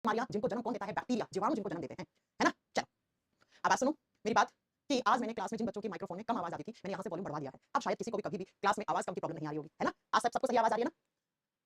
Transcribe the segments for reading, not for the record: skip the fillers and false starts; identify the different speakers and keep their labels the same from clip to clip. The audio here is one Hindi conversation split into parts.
Speaker 1: बीमारियां जिनको जन्म कौन देता है? बैक्टीरिया, जीवाणु जिनको जन्म देते हैं, है ना? चलो, अब बात सुनो मेरी बात कि आज मैंने क्लास में जिन बच्चों की माइक्रोफोन में कम आवाज आती थी, मैंने यहाँ से वॉल्यूम बढ़वा दिया है। अब शायद किसी को भी कभी भी क्लास में आवाज कम की प्रॉब्लम नहीं आ रही होगी, है ना? आज सबको सही आवाज आ रही है ना?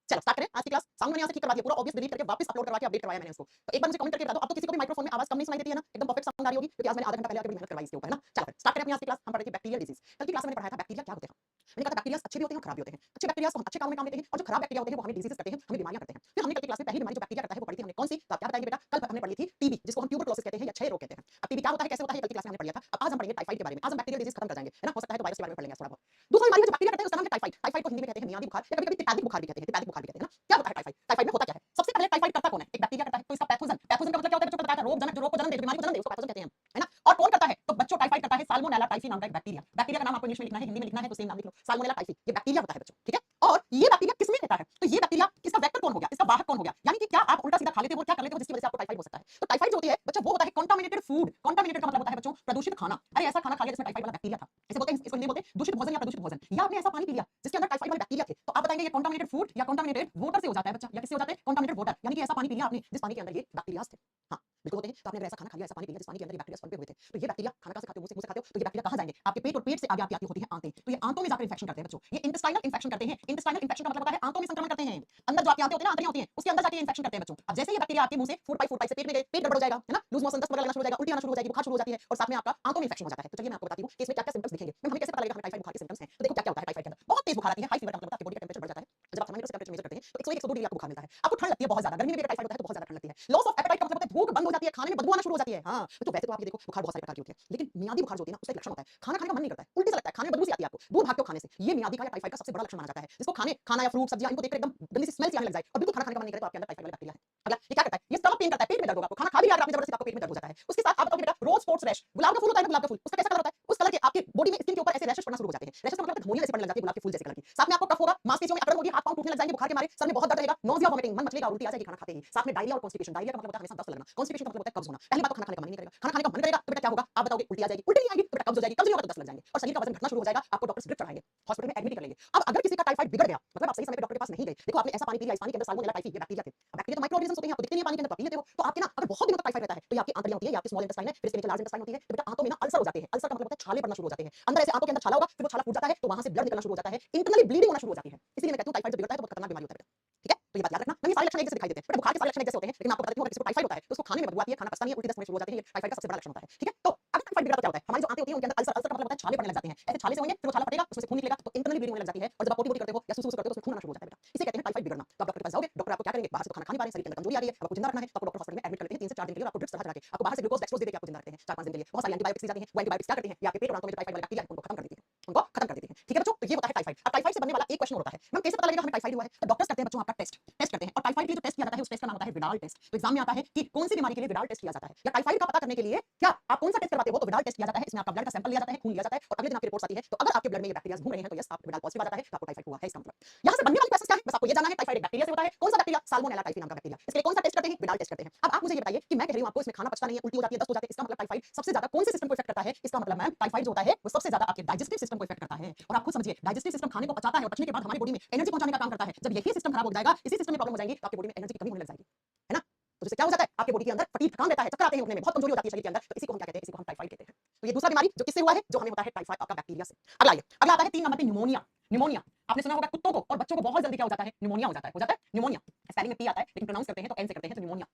Speaker 1: चलो स्टार्ट करें आज की क्लास। साउंड मैंने यहाँ से ठीक करवा दिया, पूरा ऑब्वियस डिलीट करके वापस अपलोड करवा के अपडेट करवाया मैंने उसको। तो एक बार मुझे कमेंट करके बता दो, अब तो किसी को भी माइक्रोफोन में आवाज कम नहीं सुनाई देती है ना? एकदम परफेक्ट साउंड आ रही होगी, क्योंकि आज मैंने आधा घंटा पहले आके बड़ी मेहनत करवाई इसके ऊपर, है ना? चलो फिर स्टार्ट करें अपनी आज की क्लास। हम पढ़ रहे थे बैक्टीरियल डिजीज। कल की क्लास में मैंने पढ़ाया था बैक्टीरिया क्या होते हैं। मैंने कहा था बैक्टीरिया अच्छे भी होते हैं और खराब भी होते हैं। अच्छे बैक्टीरिया को हम अच्छे काम में काम लेते हैं, और जो खराब बैक्टीरिया होते हैं वो हमें डिजीजेस करते हैं, हमें बीमारियां करते हैं। फिर हमने कल की क्लास में पहली बीमारी जो बैक्टीरिया करता है वो पढ़ी थी हमने कौन सी? तो आप क्या बताएंगे बेटा? कल हमने पढ़ी थी टीबी, जिसको हम ट्यूबरक्लोसिस कहते हैं या क्षय रोग कहते हैं। अब टीबी क्या होता है, कैसे होता है, कल की क्लास में हमने पढ़ा था। अब आज हम पढ़ेंगे टाइफाइड के बारे में। आज हम बैक्टीरियल डिजीज खत्म कर जाएंगे, है ना? हो सकता है तो वायरस के बारे में पढ़ लेंगे थोड़ा बहुत। दूसरी बीमारी जो बैक्टीरिया करते हैं उसका नाम है टाइफाइड। टाइफाइड को हिंदी में कहते हैं मियादी बुखार या कभी-कभी टिपैदिक बुखार भी कहते हैं, टिपैदिक बुखार भी कहते हैं ना? क्या होता है टाइफाइड? टाइफाइड में होता क्या है? सबसे पहले टाइफाइड करता कौन है? एक बैक्टीरिया करता है। तो इसका पैथोजन, पैथोजन का मतलब क्या होता है? बच्चों को बताया था, रोग जनक, जो रोग को जन्म दे, बीमारी को जन्म दे, उसको पैथोजन कहते हैं, है ना? और कौन करता है? तो बच्चों टाइफाइड करता है साल्मोनेला टाइफी नाम का एक बैक्टीरिया। बैक्टीरिया का नाम आपको इंग्लिश में लिखना है, हिंदी में लिखना है तो सेम नाम लिख लो, साल्मोनेला टाइफी। ये बैक्टीरिया होता है बच्चों, ठीक है? और ये बैक्टीरिया किसमें रहता है? तो ये बैक्टीरिया इसका वेक्टर कौन हो गया? इसका वाहक कौन हो गया? यानी कि क्या आप उल्टा सीधा खा लेते हो, क्या कर लेते हो जिसकी वजह से आपको टाइफाइड हो सकता है? तो टाइफाइड जो होती है बच्चों वो होता है कंटामिनेटेड फूड। कंटामिनेटेड का मतलब होता है बच्चों प्रदूषित खाना। अरे ऐसा खाना खा लिया जिसमें टाइफाइड वाला बैक्टीरिया था, इसे बोलते हैं, इसको हिंदी में बोलते हैं दूषित भोजन या प्रदूषित भोजन। या आपने ऐसा पानी पी लिया जिसके अंदर टाइफाइड वाले बैक्टीरिया थे, तो आप बताएंगे ये कंटामिनेटेड फूड या कंटामिनेटेड वाटर से हो जाता है बच्चा, या किससे हो जाता है? Contaminated water. यानी कि ऐसा पानी पी लिया आपने जिस पानी के अंदर ये बैक्टीरिया थे। हाँ बिल्कुल होते हैं। तो आपने अगर ऐसा खाना खा लिया, ऐसा पानी पी लिया जिस पानी के अंदर ये बैक्टीरिया पनपे हुए थे, तो ये बैक्टीरिया खाना कहां से खाते हो? मुंह से खाते हो, तो ये बैक्टीरिया कहां जाएंगे? आपके पेट, और पेट से आगे आपकी होती है आंतें। तो ये आंतों में जाकर इंफेक्शन करते हैं बच्चों, ये इंटेस्टाइनल इंफेक्शन करते हैं। इंटेस्टाइनल इंफेक्शन का मतलब होता है आंतों में संक्रमण करते हैं। अंदर जो आपकी आंतें होती है ना, आंतरियां होती हैं, उसके अंदर जाके इंफेक्शन करते हैं बच्चों। अब जैसे ये बैक्टीरिया आपके मुंह से फूड पाइप से पेट में गए, पेट गड़बड़ हो जाएगा, है ना? लूज मोशन, दस्त वगैरह लगना शुरू हो जाएगा, उल्टी आना शुरू हो जाएगी, बुखार शुरू हो जाती है, और साथ में आपका आंतों में इंफेक्शन हो जाता है। तो चलिए मैं आपको बताती हूं कि इसमें क्या-क्या सिम्पटम्स दिखेंगे। हमें कैसे पता लगेगा हमें टाइफाइड बुखार के सिम्पटम्स हैं? तो देखो क्या-क्या होता है टाइफाइड के अंदर। बहुत तेज बुखार आती है, हाई फीवर का मतलब आपकी बॉडी का टेंपरेचर बढ़ जाता है। जब आप थर्मामीटर से टेंपरेचर मेजर करते हैं तो 101 102 डिग्री आपको बुखार मिलता है। आपको ठंड लगती है बहुत ज्यादा, गर्मी में भी अगर टाइफाइड होता है तो बहुत ज्यादा ठंड लगती है। लॉस ऑफ एपेटाइट का मतलब होता है भूख बंद हो जाती है, खाने में बदबू आना शुरू हो जाती है। हां, तो वैसे तो आप ये देखो बुखार बहुत सारे प्रकार की होती है, लेकिन मियादी बुखार जो होती है ना उसका एक लक्षण होता है, खाना खाने का मन नहीं करता है, उल्टी सा लगता है, खाने में बदबू सी आती है आपको, दूर भागते हो खाने से। ये मियादी का या टाइफाइड का सबसे बड़ा लक्षण माना जाता है, जिसको खाना या फ्रूट सब्जियां इनको देखकर एकदम गंदी सी स्मेल सी आने लग जाए और बिल्कुल खाना खाने का मन नहीं करे, तो आपके अंदर टाइफाइड वाला बैक्टीरिया है। अगला ये क्या करता है? ये स्टमक पेन करता है, पेट में दर्द होगा आपको, खाना खा भी लिया आपने जबरदस्ती, आपको पेट में दर्द हो जाता है। उसके साथ आप बताओगे बेटा रोज स्पॉट्स रैश, गुलाब का फूल होता है ना, गुलाब का फूल, उसका कैसा कलर होता है? उस कलर के आपके बॉडी में स्किन के ऊपर ऐसे रैशेस पड़ना शुरू हो जाते हैं। रैशेस का मतलब धमनियां जैसे पड़ने लग जाती है गुलाब के फूल जैसे कलर की। साथ में आपको कफ होगा, मांसपेशियों में अकड़न होगी, हाथ पांव टूटने लग जाएंगे बुखार के मारे, सर में बहुत दर्द रहेगा, नोजिया वोमिटिंग, मन मचलेगा, उल्टी आ जाएगी खाना खाते ही। साथ में डायरिया और कॉन्स्टिपेशन। डायरिया का मतलब होता है हमेशा दस्त लगना, कॉन्स्टिपेशन का मतलब होता है कब्ज होना। पहली बात तो खाना खाने का मन नहीं करेगा, खाना खाने का मन करेगा तो बेटा क्या होगा? आप बताओगे उल्टी आ जाएगी, उल्टी नहीं आएगी तो बेटा कब्ज हो जाएगी, कब्ज नहीं होगा तो दस्त लग जाएंगे और शरीर का वजन घटना शुरू हो जाएगा, आपको डॉक्टर ड्रिप चढ़ाएंगे, हॉस्पिटल में एडमिट कर लेंगे। अब अगर किसी का टाइफाइड बिगड़ गया, मतलब आप सही समय पे डॉक्टर के पास नहीं गए, देखो आपने ऐसा पानी पी लिया, इस पानी के अंदर साल्मोनेला टाइफी ये बैक्टीरिया थे। अब बैक्टीरिया तो माइक्रो ऑर्गेनिजम्स होते हैं, आपको दिखते नहीं है पानी के अंदर, आप पी लेते हो, तो आपके ना अगर बहुत दिनों तक टाइफाइड रहता है तो ये आपकी आंतड़ियां होती है, ये आपकी स्मॉल इंटेस्टाइन है, फिर इसके नीचे लार्ज इंटेस्टाइन होती है, तो बेटा आंतों में ना अल्सर हो जाते हैं। अल्सर का मतलब होता है छाले पड़ना शुरू हो जाते हैं, अंदर ऐसे आंतों के अंदर छाला होगा, फिर वो छाला फूट जाता है तो वहां से ब्लड निकलना शुरू हो जाता है, इंटरनली ब्लीडिंग होना शुरू हो जाती है। इसीलिए मैं कहता हूं टाइफाइड जब बिगड़ता है तो बहुत खतरनाक बीमारी होता है बेटा, ठीक है? तो ये बात याद रखना। ये सारे लक्षण एक जैसे दिखाई देते हैं बेटा, बुखार के सारे लक्षण एक जैसे होते हैं, लेकिन मैं आपको बता देती हूं अगर किसी को टाइफाइड होता है तो उसको खाने में बदबू आती है, खाना पचता नहीं है, उल्टी दस्त होने शुरू हो जाती है, ये टाइफाइड का सबसे बड़ा लक्षण होता है, ठीक है? तो अगर टाइफाइड बिगड़ा तो क्या होता है? हमारी जो आंतें होती हैं उनके अंदर अल्सर, अल्सर का मतलब होता है छाले पड़ने लग जाते हैं, ऐसे छाले से होंगे, फिर वो छाला फटेगा, उसमें से खून निकलेगा, तो इंटरनली ब्लीडिंग होने लग जाती है, और जब आप पोटी-पोटी करते हो या सुसु करते हो तो उसमें खून आना शुरू हो जाता है बेटा, इसे कहते हैं टाइफाइड बिगड़ना। तो आप डॉक्टर के पास जाओगे, डॉक्टर आपको क्या करेंगे? बाहर से तो खाना खा नहीं पा रहे, शरीर के अंदर कमजोरी आ रही है, आपको जिंदा रखना है, तो आपको डॉक्टर हॉस्पिटल में एडमिट कर लेते हैं 3 से 4 दिन के लिए, आपको ड्रिप्स चढ़ा के, आपको बाहर से ग्लूकोज डेक्सट्रोज दे के आपको जिंदा रखते हैं 4-5 दिन के लिए। बहुत सारी एंटीबायोटिक्स दी जाती हैं, वो एंटीबायोटिक्स क्या करती हैं? ये आपके पेट और आंतों में जो टाइफाइड वाले बैक्टीरिया है उनको खत्म कर देती हैं, उनको खत्म कर देती हैं, ठीक है बच्चों? तो ये होता है टाइफाइड। अब टाइफाइड से बनने वाला एक क्वेश्चन होता है, मैम कैसे पता लगेगा हमें टाइफाइड हुआ है? तो डॉक्टर्स करते हैं बच्चों आपका टेस्ट करते हैं, और टाइफाइड के लिए जो टेस्ट किया जाता है उस टेस्ट का नाम होता है विडाल टेस्ट। तो एग्जाम में आता है कि कौन सी बीमारी के लिए विडाल टेस्ट किया जाता है, या टाइफाइड का पता करने के लिए क्या आप कौन सा टेस्ट करवाते हो? तो विडाल टेस्ट किया जाता है। इसमें आपका ब्लड का सैंपल लिया जाता है, खून लिया जाता है, और अगले दिन आपकी रिपोर्ट आती है, तो अगर आपके ब्लड में ये बैक्टीरिया घूम रहे हैं तो यस आप विडाल पॉजिटिव आ जाता है, तो आपको टाइफाइड हुआ है इसका मतलब। यहां से बनने वाली क्वेश्चन क्या है? बस आपको ये जानना है टाइफाइड एक बैक्टीरिया से होता है, कौन सा बैक्टीरिया? साल्मोनेला टाइफी नाम का बैक्टीरिया। इसके लिए कौन सा टेस्ट करते हैं? विडाल टेस्ट करते हैं। अब आप मुझे ये बताइए कि मैं कह रही हूं आपको इसमें खाना पचता नहीं है, उल्टी हो जाती है, दस्त हो जाती है, इसका मतलब टाइफाइड सबसे ज्यादा कौन से सिस्टम को इफेक्ट करता है? इसका मतलब मैम टाइफाइड जो होता है वो सबसे ज्यादा आपके डाइजेस्टिव सिस्टम को इफेक्ट करता है, और आप खुद समझिए डाइजेस्टिव सिस्टम खाने को पचाता है और पचने के बाद हमारी बॉडी में एनर्जी पहुंचाने का काम करता है। जब यही सिस्टम खराब हो जाएगा, इसी सिस्टम में प्रॉब्लम हो जाएगी, तो आपकी बॉडी में एनर्जी की कमी होने लग जाएगी, है ना? तो जिससे क्या हो जाता है? आपके बॉडी के अंदर फटीग, थकान रहता है, चक्कर आते हैं, उठने में बहुत कमजोरी हो जाती है शरीर के अंदर, तो इसी को हम क्या कहते हैं? इसी को हम टाइफाइड कहते हैं। तो ये दूसरा बीमारी जो किससे हुआ है? जो हमें होता है टाइफाइड आपका बैक्टीरिया से। अगला आइए, अगला आता है 3 नंबर पे न्यूमोनिया। न्यूमोनिया आपने सुना होगा कुत्तों को और बच्चों को बहुत जल्दी क्या हो जाता है? न्यूमोनिया हो जाता है, हो जाता है न्यूमोनिया। स्पेलिंग में पी आता है लेकिन प्रोनाउंस करते हैं तो एन से करते हैं, तो न्यूमोनिया।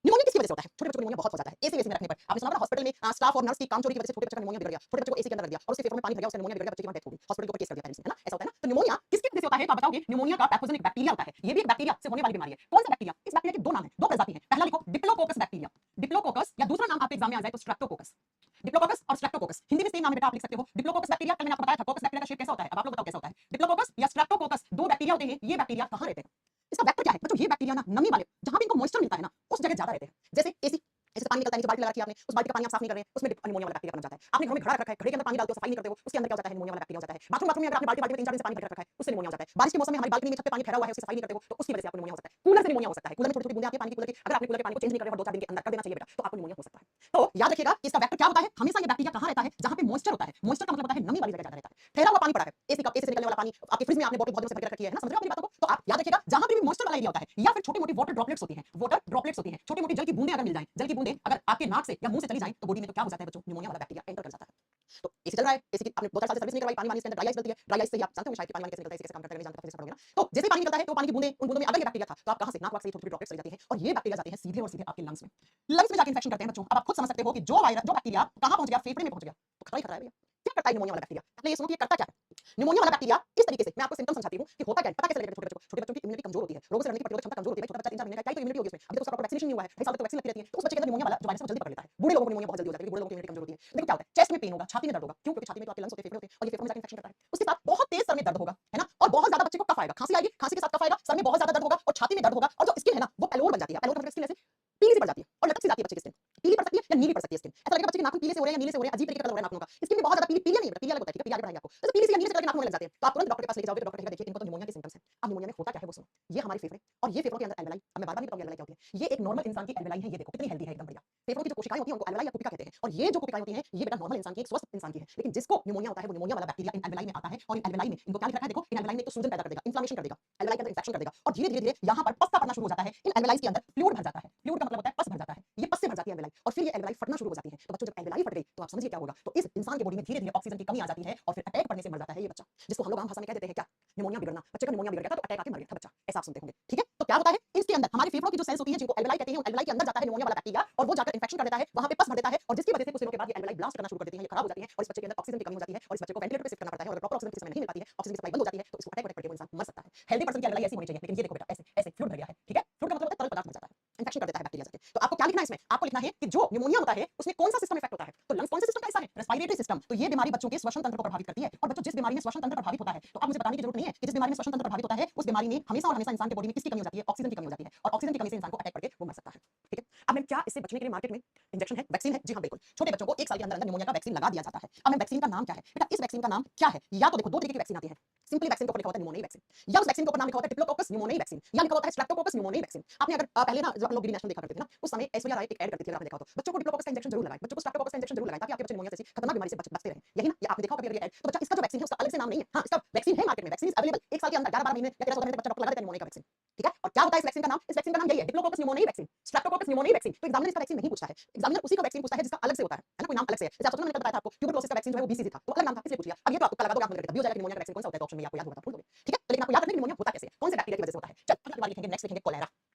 Speaker 1: न्यूमोनिया किसकी वजह से होता है? छोटे बच्चों को न्यूमोनिया बहुत हो जाता है एसी में रखने पर। आपने सुना होगा हॉस्पिटल में स्टाफ और नर्स की कामचोरी की वजह से छोटे बच्चे का न्यूमोनिया बिगड़ गया, छोटे बच्चे को एसी के अंदर रख दिया और उसके फेफड़ों में पानी भर गया, उसका न्यूमोनिया बिगड़ गया, बच्चे की वहां डेथ हो गई, हॉस्पिटल के ऊपर केस कर दिया पेरेंट्स ने, है ना? ऐसा होता है ना? तो न्यूमोनिया किसकी वजह से होता है? तो आप बताओगे न्यूमोनिया का पैथोजेनिक बैक्टीरिया होता है, ये भी एक बैक्टीरिया से होने वाली बीमारी है। कौन सा बैक्टीरिया? इस बैक्टीरिया के दो नाम है, दो प्रजाति है। पहला लिखो डिप्लोकोकस बैक्टीरिया, डिप्लोकोकस, या दूसरा नाम आपके एग्जाम में आ जाए तो स्ट्रेप्टोकोकस। डिप्लोकोकस और स्ट्रेप्टोकोकस हिंदी में सेम नाम है बेटा, आप लिख सकते हो डिप्लोकोकस बैक्टीरिया। कल मैंने आपको बताया था कोकस बैक्टीरिया का शेप कैसा होता है, अब आप लोग बताओ कैसा होता है? डिप्लोकोकस या स्ट्रेप्टोकोकस दो बैक्टीरिया होते हैं, ये बैक्टीरिया कहां रहते हैं? इसका वेक्टर क्या है बच्चों? ये बैक्टीरिया ना नमी वाले, जहां पे इनको मॉइस्चर मिलता है ना उस जगह ज्यादा रहते हैं। जैसे एसी, ऐसे पानी निकलता है, नीचे बाल्टी लगा रखी है आपने, उस बाल्टी का पानी आप साफ नहीं कर रहे हैं, उसमें न्यूमोनिया वाला बैक्टीरिया बन जाता है। आपने घर में घड़ा रख रखा है, घड़े के अंदर पानी डालते हो, सफाई नहीं करते हो, उसके अंदर क्या हो जाता है? न्यूमोनिया वाला बैक्टीरिया हो जाता है। बाथरूम में अगर आपने बाल्टी में 3-4 दिन से पानी भर के रखा है, उससे न्यूमोनिया हो जाता है। बारिश के मौसम में हमारी बालकनी में छत पे पानी ठहरा हुआ है, उसकी सफाई नहीं करते हो, तो उसकी वजह से आपको न्यूमोनिया हो सकता है। कूलर से न्यूमोनिया हो सकता है, कूलर में छोटी-छोटी बूंदें आती है पानी की, कूलर की, अगर आपने कूलर के पानी को चेंज नहीं कर रहे हो 2-4 दिन के अंदर कर देना चाहिए बेटा, तो आपको न्यूमोनिया हो सकता है। तो याद रखिएगा कि इसका वेक्टर क्या होता है? हमेशा ये बैक्टीरिया कहां रहता है? जहां पे मॉइस्चर होता है। मॉइस्चर का मतलब होता है नमी वाली जगह ज्यादा रहता है। ठहरा हुआ पानी पड़ा है, एसी एसी कप, एसी से निकलने वाला पानी, आपके फ्रिज में आपने बोतल बहुत दिनों से भर के रखी है ना, समझ रहे हो मेरी बातों को? तो आप याद रखिएगा जहां पे भी मॉइस्चर वाला एरिया होता है या फिर छोटी-मोटी वाटर ड्रॉपलेट्स होती हैं, छोटी-मोटी जल की बूंदें अगर मिल जाएं, जल की बूंदें अगर आपके नाक से या मुंह से चली जाएं तो बॉडी में तो क्या हो जाता है बच्चों, निमोनिया वाला बैक्टीरिया एंटर कर जाता है। तो एसी चल रहा है, एसी की आपने 2-4 साल से सर्विस नहीं करवाई, पानी वानी इसके अंदर ड्राई आइस डलती है, ड्राई आइस से ही आप जानते होंगे शायद कि पानी वानी कैसे निकलता है, कैसे काम करता है, नहीं जानते तो फिर से पढ़ोगे ना। तो जैसे ही पानी निकलता है तो पानी की बूंदें, उन बूंदों में अगर ये बैक्टीरिया था तो आप कहां से, नाक वाक से छोटी-छोटी ड्रॉपलेट्स चली जाती हैं और ये बैक्टीरिया जाते हैं सीधे और सीधे आपके लंग्स में। लंग्स में जाके इन्फेक्शन करते हैं बच्चों। अब आप खुद समझ सकते हो कि जो बैक्टीरिया कहां पहुंच गया, फेफड़े में पहुंच गया, तो खतरा ही खतरा है भैया। क्या करता है निमोनिया वाला बैक्टीरिया? पहले ये सुनो कि ये करता क्या है। निमोनिया वाला बैक्टीरिया इस तरीके से, मैं आपको सिम्पटम समझाती हूँ कि होता क्या है, पता कैसे लगेगा छोटे बच्चों की इम्यूनिटी कमजोर होती है, रोगों से लड़ने की प्रतिरोधक क्षमता कमजोर होती है, छोटा बच्चा 3-4 महीने का, क्या ही तो इम्यूनिटी होगी उसमें, अभी तो उसका प्रॉपर वैक्सीनेशन नहीं हुआ है, कई साल तक तो वैक्सीन लगती रहती है, तो उस बच्चे के अंदर निमोनिया वाला जो वायरस है वो जल्दी पकड़ लेता है। बूढ़े लोगों को निमोनिया बहुत जल्दी हो जाता है, बूढ़े लोगों की इम्यूनिटी कमजोर होती है। देखो क्या होता है, चेस्ट में पेन होगा, छाती में दर्द होगा, क्यों? क्योंकि छाती में तो आपके लंग्स होते हैं, फेफड़े होते हैं और ये फेफड़ों में जाकर इन्फेक्शन करता है। उसके साथ बहुत तेज सर में दर्द होगा, है ना, और बहुत ज्यादा बच्चे को कफ आएगा, खांसी आएगी, खांसी के साथ कफ आएगा, सर में बहुत ज्यादा दर्द होगा और छाती में दर्द होगा और जो स्किन है ना वो पैलोर बन जाती है, पैलोर का मतलब स्किन ऐसे पीली सी पड़ जाती है और लटक सी जाती है बच्चे की स्किन, पीली पड़ सकती है या नीली पड़ सकती है स्किन, ऐसा लगेगा बच्चे के नाखून पीले से हो रहे हैं या नीले से हो रहे हैं, अजीब तरीके का कलर हो रहा है नाखूनों का, स्किन भी बहुत ज्यादा पीली, पीलिया नहीं है, पीलिया अलग होता है, ठीक है, पीलिया अलग बनाएंगे आपको, तो पीली सी या नीले से कलर के नाखून होने लग जाते हैं, तो आप तुरंत डॉक्टर के पास लेके जाओगे, डॉक्टर कहेगा देखिए इनको तो निमोनिया के सिम्पटम्स हैं। अब निमोनिया में होता क्या है वो सुनो, ये हमारे फेफड़े और ये फेफड़ों के अंदर एल्वेलाई, अब मैं बार-बार नहीं बताऊंगी एल्वेलाई क्या होती है, ये एक नॉर्मल इंसान की एल्वेलाई है, ये देखो कितनी हेल्दी है, एकदम बढ़िया। फेफड़ों की जो कोशिकाएं होती हैं उनको एल्वेलाई या कुपिका कहते हैं और ये जो कोशिकाएं होती हैं ये बेटा नॉर्मल इंसान की, एक स्वस्थ इंसान की है, लेकिन जिसको निमोनिया होता है वो निमोनिया वाला बैक्टीरिया इन एल्वेलाई में आता है और इन एल्वेलाई में इनको क्या लिख रखा है देखो, इन एल्वेलाई में तो सूजन पैदा कर देगा, इन्फ्लेमेशन कर देगा, एल्वेलाई के अंदर इन्फेक्शन कर देगा और धीरे-धीरे यहाँ पर पस सा पड़ना शुरू हो जाता है, इन एल्वेलाई के अंदर फ्लूइड भर जाता है, फ्लूइड का मतलब होता है पस भर जाता है, ये पस से भर जाती है एल्वेलाई और फिर ये एल्वेलाई फटना शुरू हो जाती है। तो बच्चों जब एल्वेलाई फट गई तो आप समझिए क्या होगा, तो इस इंसान के बॉडी में धीरे-धीरे ऑक्सीजन की कमी आ जाती है और फिर अटैक पड़ने से मर जाता है ये बच्चा, जिसको हम लोग आम भाषा में कह देते हैं क्या, निमोनिया बिगड़ना, बच्चे का निमोनिया बिगड़ गया था तो अटैक आके मर गया था बच्चा, ऐसा आप सुनते होंगे, ठीक है। तो क्या होता है इसके अंदर हमारे फेफड़ों की जो सेल्स होती हैं जिनको एल्वेलाई कहते हैं, उन एल्वेलाई के अंदर जाता है निमोनिया वाला बैक्टीरिया और वो जाकर इन्फेक्शन कर देता है, वहां पे पस भर देता है और जिसकी वजह से कुछ दिनों के बाद ये एल्वेलाई ब्लास्ट करना शुरू कर देती है, ये खराब हो जाती है और इस बच्चे के अंदर ऑक्सीजन की कमी हो जाती है और इस बच्चे को वेंटिलेटर पे शिफ्ट करना पड़ता है और अगर प्रॉपर ऑक्सीजन किसी समय नहीं मिल पाती है, ऑक्सीजन की सप्लाई बंद हो जाती है तो इसको अटैक करके वो इंसान मर सकता है। हेल्दी पर्सन की एल्वेलाई ऐसी होनी चाहिए, लेकिन ये देखो बेटा ऐसे ऐसे फ्लूइड भर गया है, ठीक है, फ्लूइड का मतलब होता है तरल पदार्थ भर जाता है, इन्फेक्शन कर देता है बैक्टीरिया से। तो आपको क्या लिखना है इसमें, आपको लिखना है कि जो निमोनिया होता है उसमें कौन सा सिस्टम इफेक्ट होता है, तो लंग्स कौन सा सिस्टम का हिस्सा है, रेस्पिरेटरी सिस्टम, तो ये बीमारी बच्चों के श्वसन तंत्र को प्रभावित करती है और बच्चों जिस बीमारी में श्वसन तंत्र प्रभावित होता है तो अब मुझे बताने की जरूरत नहीं है कि जिस बीमारी में श्वसन तंत्र प्रभावित होता है उस बीमारी में हमेशा और हमेशा इंसान के बॉडी में किसकी कमी हो जाती है, ऑक्सीजन की कमी हो जाती है और ऑक्सीजन की कमी से इंसान को अटैक करके वो मर सकता है, ठीक है। अब मैं क्या इससे बचने के लिए मार्केट में इंजेक्शन है, वैक्सीन है, जी हाँ बिल्कुल, छोटे बच्चों को 1 साल के अंदर अंदर निमोनिया का वैक्सीन लगा दिया जाता है। अब मैं वैक्सीन का नाम क्या है बेटा, इस वैक्सीन का नाम क्या है, या तो देखो 2 तरीके की वैक्सीन आती है, सिंपली वैक्सीन के ऊपर लिखा होता है निमोनिया वैक्सीन या उस वैक्सीन के ऊपर नाम लिखा होता है डिप्लोकोकस निमोनिया वैक्सीन या लिखा होता है स्ट्रेप्टोकोकस निमोनिया वैक्सीन। आपने अगर पहले ना जब आप लोग डीडी नेशनल देखा करते थे ना उस समय ऐश्वर्या राय एक ऐड करती थी, अगर आपने देखा हो तो बच्चों को डिप्लोकोकस का इंजेक्शन जरूर लगाएं, बच्चों को स्ट्रेप्टोकोकस का इंजेक्शन जरूर लगाएं ताकि आपके बच्चे निमोनिया जैसी खतरनाक बीमारी से बचते रहें, यही ना, ये आपने देखा होगा कभी ऐड। तो बच्चा इसका जो वैक्सीन है उसका अलग से नाम नहीं है, हाँ इसका वैक्सीन है मार्केट में, वैक्सीन इज अवेलेबल, 1 साल के अंदर 11-12 महीने या 13-14 महीने तक बच्चा डॉक्टर लगा देता है निमोनिया का वैक्सीन, ठीक है। और क्या होता है इस वैक्सीन का नाम, इस वैक्सीन का नाम यही है diplococcus pneumonia vaccine, Streptococcus pneumonia vaccine. तो एग्जामिनर इसका वैक्सीन नहीं पूछता है, एग्जामिनर उसी का वैक्सीन पूछता है जिसका अलग से होता है ना, कोई नाम अलग से है, जैसे आप सोचो मैंने बताया था आपको ट्यूबरकुलोसिस का वैक्सीन जो है वो बीसीजी था तो अलग नाम था इसलिए पूछ लिया, अब ये तो आपको लगा दोगे, आप मुझे हो जाएगा निमोनिया का वैक्सीन कौन सा होता है तो ऑप्शन में आपको याद होगा तो भूल दोगे, ठीक है। तो लेकिन आपको याद रखना है निमोनिया होता कैसे है, कौन से बैक्टीरिया की वजह से होता है। चल अगली बार लिखेंगे, नेक्स्ट लिखेंगे कोलेरा,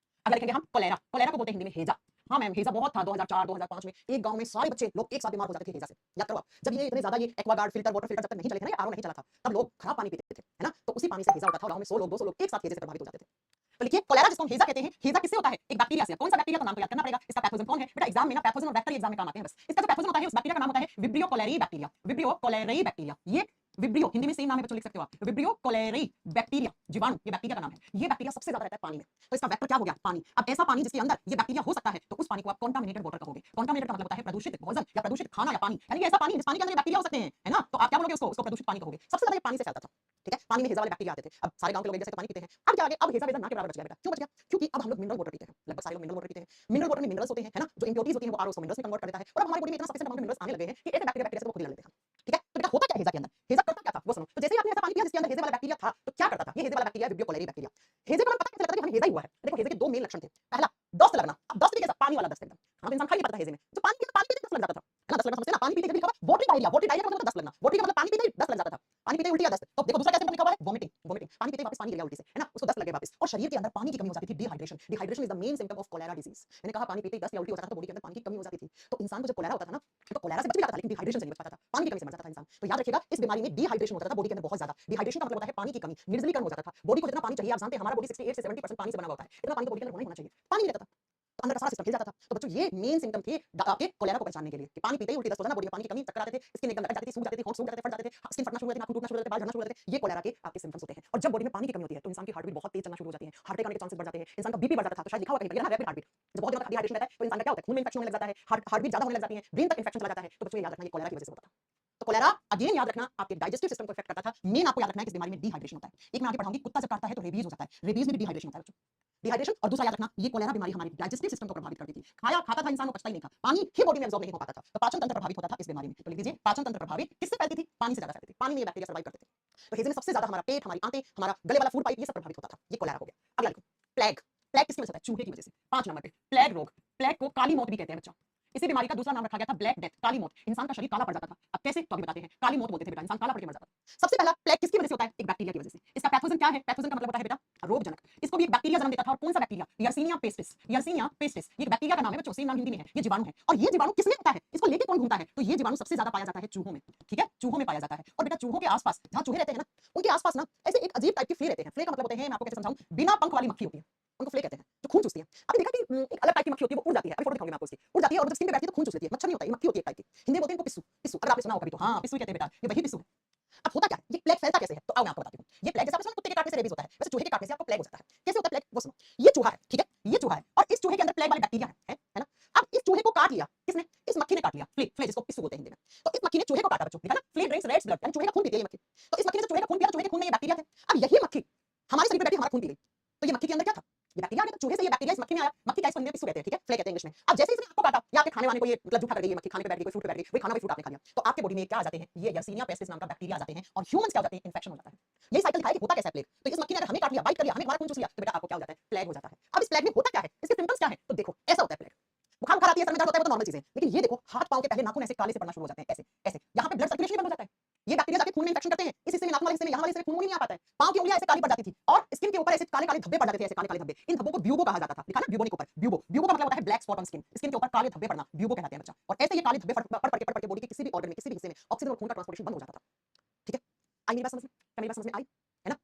Speaker 1: अगला लिखेंगे हम कोलेरा, कोलेरा को बोलते हैं हिंदी में हेजा। हाँ मैम हेजा बहुत था 2004-2005 में, एक गांव में सारे बच्चे लोग एक साथ बीमार हो जाते थे हेजा से, याद करो आप, जब ये इतने ज्यादा ये एक्वागार्ड फिल्टर वाटर फिल्टर जब तक नहीं चले थे ना, ये आरओ नहीं चला था, तब लोग खराब पानी पीते थे, है ना, तो उसी पानी से हेजा होता था, गांव में 100 लोग 200 लोग एक साथ हेजे से प्रभावित हो जाते थे। तो लिखिए कोलेरा जिसको हम हेजा कहते हैं, हेजा किससे होता है, एक बैक्टीरिया से, कौन सा बैक्टीरिया का नाम तो याद करना पड़ेगा, इसका पैथोजन कौन है बेटा, एग्जाम में ना पैथोजन और वेक्टर एग्जाम में काम आते हैं बस। इसका जो पैथोजन होता है उस बैक्टीरिया का नाम होता है Vibrio cholerae bacteria, Vibrio cholerae bacteria, ये विब्रियो हिंदी में सेम नाम है बच्चों, लिख सकते हो आप, विब्रियो कोलेरी बैक्टीरिया, जीवाणु, ये बैक्टीरिया का नाम है, ये बैक्टीरिया सबसे ज्यादा रहता है पानी में, तो इसका वेक्टर क्या हो गया पानी। अब ऐसा पानी जिसके अंदर ये बैक्टीरिया हो सकता है तो उस पानी को आप कंटामिनेटेड वाटर कहोगे, कंटामिनेटेड का मतलब होता है प्रदूषित भोजन या प्रदूषित खाना या पानी, यानी ऐसा पानी जिस पानी के अंदर ये बैक्टीरिया हो सकते हैं, है ना, तो आप क्या बोलोगे उसको, उसको प्रदूषित पानी कहोगे। सबसे ज्यादा ये पानी से फैलता था, ठीक है, पानी में हेजा वाले बैक्टीरिया आते थे, अब सारे गांव के लोग एक जैसे तो पानी पीते हैं, अब क्या आगे, अब हेजा वेजा ना के बराबर बच गया बेटा, क्यों बच गया, क्योंकि अब हम लोग मिनरल वाटर पीते हैं, लगभग सारे लोग मिनरल वाटर पीते हैं, मिनरल वाटर में मिनरल्स होते हैं, है ना, जो इंप्योरिटीज होती हैं वो आरओ को मिनरल्स में कन्वर्ट कर देता है और अब हमारी बॉडी में इतना सफिशिएंट अमाउंट में मिनरल्स आने लगे हैं कि ऐसे बैक्टीरिया से वो खुद ही ले लेते हैं, ठीक है। तो बेटा होता क्या है हेजा के अंदर, हेजा करता क्या था वो सुनो, तो जैसे ही आपने ऐसा पानी पिया जिसके अंदर हेजे वाला बैक्टीरिया था तो क्या करता था, ये हेजे वाला बैक्टीरिया विब्रियो कोलेरी बैक्टीरिया, हेजे का पता कैसे लगता है कि हमें हेजा ही हुआ है, देखो हेजे के 2 मेन लक्षण थे, पहला दस्त लगना, अब दस्त भी कैसा, पानी वाला दस्त एकदम, हम इंसान खा नहीं पाता था हेजे में, जो पानी पीते दस्त लग जाता था, है ना, दस्त लगना समझते हैं ना, पानी पीते कभी कभार वाटरी डायरिया, वाटरी डायरिया का मतलब दस्त लगना, वाटरी का मतलब पानी पीते ही दस्त लग जाता था, पानी पीते उल्टी या दस्त, तो देखो दूसरा कैसे लिखा हुआ है वोमिटिंग, वोमिटिंग, पानी पीते वापस पानी गिर गया उल्टी से, है ना, उसको दस्त लगे वापस, और शरीर के अंदर पानी की कमी हो जाती थी, dehydration, dehydration is the main symptom of cholera disease, मैंने कहा पानी पीते ही दस्त या उल्टी हो जाता था तो बॉडी के अंदर पानी की कमी हो जाती थी, तो इंसान को जब कोलेरा होता था ना तो कोलेरा से बच भी जाता था लेकिन डिहाइड्रेशन से नहीं बच पाता था, पानी की कमी से मर जाता था इंसान। तो याद रखिएगा इस बीमारी में डिहाइड्रेशन होता था बॉडी के अंदर बहुत ज्यादा, डिहाइड्रेशन का मतलब होता है पानी की कमी, निर्जलीकरण हो जाता था, बॉडी को जितना पानी चाहिए, आप जानते हैं हमारा बॉडी 68 से 70% पानी से बना हुआ होता है, इतना पानी तो बॉडी के अंदर होना चाहिए, पानी नहीं रहता था, तो अंदर का सारा सिस्टम हिल जाता था। तो बच्चों ये मेन सिम्पटम थे आपके कोलेरा को पहचानने के लिए कि पानी पीते ही उल्टी दस्त हो जाना, बॉडी में पानी की कमी, चक्कर आते थे, स्किन एकदम लटक जाती थी, सूख जाती थी, होंठ सूख जाते थे, फट जाते थे, स्किन फटना शुरू हो जाती थी, नाखून टूटना शुरू हो जाते थे, बाल झड़ना शुरू हो जाते थे, ये कोलेरा के आपके सिम्पटम्स होते हैं। और जब बॉडी में पानी की कमी होती है तो इंसान की हार्ट बीट बहुत तेज चलना शुरू हो जाती है, हार्ट अटैक आने के चांसेस बढ़ जाते हैं, इंसान का बीपी बढ़ जाता था, तो शायद लिखा हुआ कहीं पर ना रैपिड हार्ट बीट, जब बहुत दिनों तक डिहाइड्रेशन रहता है तो इंसान का क्या होता है, खून में इंफेक्शन होने लग जाता है, हार्ट बीट ज्यादा होने लग जाती है, ब्रेन तक इंफेक्शन चला जाता है। तो बच्चों ये याद रखना ये कोलेरा की वजह से होता था। तो कोलेरा अगेन याद रखना आपके डाइजेस्टिव सिस्टम को इफेक्ट करता था, मेन आपको याद रखना है कि इस बीमारी में डिहाइड्रेशन होता है। एक मैं आगे पढ़ाऊंगी, कुत्ता जब काटता है तो रेबीज हो जाता है, रेबीज में भी डिहाइड्रेशन होता है बच्चों, डिहाइड्रेशन। और दूसरा याद रखना ये कोलेरा बीमारी हमारी डाइजेस्टिव सिस्टम को प्रभावित करती थी, खाया खाता था इंसान को पचता ही नहीं था, पानी ही बॉडी में एब्जॉर्ब नहीं हो पाता था, तो पाचन तंत्र प्रभावित होता था इस बीमारी में। तो लिख दीजिए पाचन तंत्र प्रभावित किससे फैलती थी, पानी से ज्यादा फैलती थी, पानी में ये बैक्टीरिया सर्वाइव करते थे। तो हेजे में सबसे ज्यादा हमारा पेट, हमारी आंतें, हमारा गले वाला फूड पाइप ये सब प्रभावित होता था। ये कोलेरा हो गया। अगला लिखो, प्लेग। प्लेग किसकी वजह से होता है? चूहे की वजह से। 5 नंबर पे प्लेग रोग। प्लेग को काली मौत भी कहते हैं बच्चा। इसी बीमारी का दूसरा नाम रखा गया था ब्लैक डेथ, काली मौत। इंसान का शरीर काला पड़ जाता था। अब कैसे? तो अभी बताते हैं। काली मौत बोलते थे बेटा, इंसान काला पड़ के मर जाता था। सबसे पहला प्लेग किसकी वजह से होता है? एक बैक्टीरिया की वजह से। इसका पैथोजन क्या है? पैथोजन का मतलब होता है बेटा रोगजनक। इसको भी एक बैक्टीरिया जन्म देता था। और कौन सा bacteria? Yersinia pestis. Yersinia pestis ये एक बैक्टीरिया का नाम है बच्चों, सेम नाम हिंदी में है। ये जीवाणु है। और ये जीवाणु किसमें होता है? इसको लेके कौन घूमता है? तो ये जीवाणु सबसे ज्यादा पाया जाता है चूहों में। ठीक है, चूहों में पाया जाता है। और बेटा चूहों के आसपास जहां चूहे रहते हैं ना, उनके आसपास ना ऐसे एक अजीब टाइप के फ्ले रहते हैं। फ्ले का मतलब होते हैं, मैं आपको कैसे समझाऊं, बिना पंख वाली मक्खी होती है, उनको फ्ले कहते हैं, जो खून चूसती है। आपने देखा कि एक अलग टाइप की मक्खी होती है, वो उड़ जाती है। अभी फोटो दिखाऊंगा मैं आपको उसकी। उड़ जाती है और जब स्किन पे बैठती है तो खून चूस लेती है। मच्छर नहीं होता है, ये मक्खी होती है एक टाइप की। हिंदी में बोलते हैं इनको पिस्सू। पिस्सू अगर आपने सुना हो कभी तो, हाँ पिस्सू कहते हैं बेटा, ये वही पिस्सू है। अब होता क्या है, ये प्लेग फैलता कैसे है? तो आओ मैं आपको बताती हूँ। ये प्लेग जैसे आपने सुना कुत्ते के काटने से रेबीज होता है, वैसे चूहे के काटने से आपको प्लेग हो जाता है। कैसे होता है प्लेग? वो सुनो। ये चूहा है, ठीक है, ये चूहा है और इस चूहे के अंदर प्लेग वाले बैक्टीरिया है ना। अब इस चूहे को काट लिया किसने? इस मक्खी ने काट लिया। फ्ले, फ्ले जिसको पिस्सू बोलते हैं हिंदी में। तो इस मक्खी ने चूहे को काटा बच्चों, देखा ना, फ्ले ड्रिंक्स रेड्स ब्लड, यानी चूहे का खून पीती है ये मक्खी। तो इस मक्खी ने जब चूहे का खून पिया तो चूहे के खून में ये बैक्टीरिया थे। अब यही मक्खी हमारे शरीर पे बैठी हमारा खून पी गई, तो ये मक्खी के अंदर क्या था? ये बैक्टीरिया आ गया। तो चूहे से ये बैक्टीरिया इस मक्खी में आया। मक्खी का इसको हिंदी में पिस्सू कहते हैं, ठीक है, फ्ले कहते हैं इंग्लिश में। अब जैसे इसने आपको काटा या आपके खाने वाने को ये मतलब जूठा कर गई, ये मक्खी खाने पे बैठ गई, कोई फ्रूट पे बैठ गई, वही खाना वही फ्रूट आपने खा लिया, तो आपके बॉडी में क्या आ जाते हैं? ये यर्सीनिया पेस्टिस नाम का बैक्टीरिया आ जाते हैं और ह्यूमंस क्या हो जाते हैं? इन्फेक्शन हो जाता है। यही साइकिल दिखाया कि होता कैसे है प्लेग। तो इस मक्खी ने अगर हमें काट लिया, बाइट कर लिया, हमें हमारा खून चूस लिया, तो बेटा आपको क्या हो जाता है? प्लेग हो जाता है। अब इस प्लेग में होता क्या है? इसके सिम्पटम्स क्या है? तो देखो ऐसा होता है प्लेग। बुखार बुखार आती है, सर में दर्द होता है, वो तो नॉर्मल चीजें, लेकिन ये देखो हाथ पांव के पहले नाखून ऐसे काले से पड़ना शुरू हो जाते हैं, ऐसे ऐसे। यहाँ पे ब्लड सर्कुलेशन बंद हो जाता है। ये बैक्टीरिया जाके खून में इंफेक्शन करते हैं। इस हिस्से में, नाखून वाले हिस्से में, यहाँ वाले हिस्से में खून नहीं आ पाता है। पांव की उंगलियां ऐसे काली पड़ जाती थी और स्किन के ऊपर ऐसे काले काले धब्बे पड़ जाते थे, ऐसे काले काले धब्बे। इन धब्बों को ब्यूबो कहा जाता था। लिखा ना ब्यूबोनिक ऊपर, ब्यूबो। ब्यूबो का मतलब होता है black spot on skin. Skin के ऊपर काले धब्बे पड़ना ब्यूबो कहलाते हैं बच्चा। और ऐसे ये काले धब्बे पड़ के बॉडी के किसी भी ऑर्गन में, किसी भी हिस्से में ऑक्सीजन और खून का ट्रांसपोर्टेशन बंद हो जाता था। ठीक है, आई मेरी बात समझ में? क्या मेरी बात समझ में आई? है ना?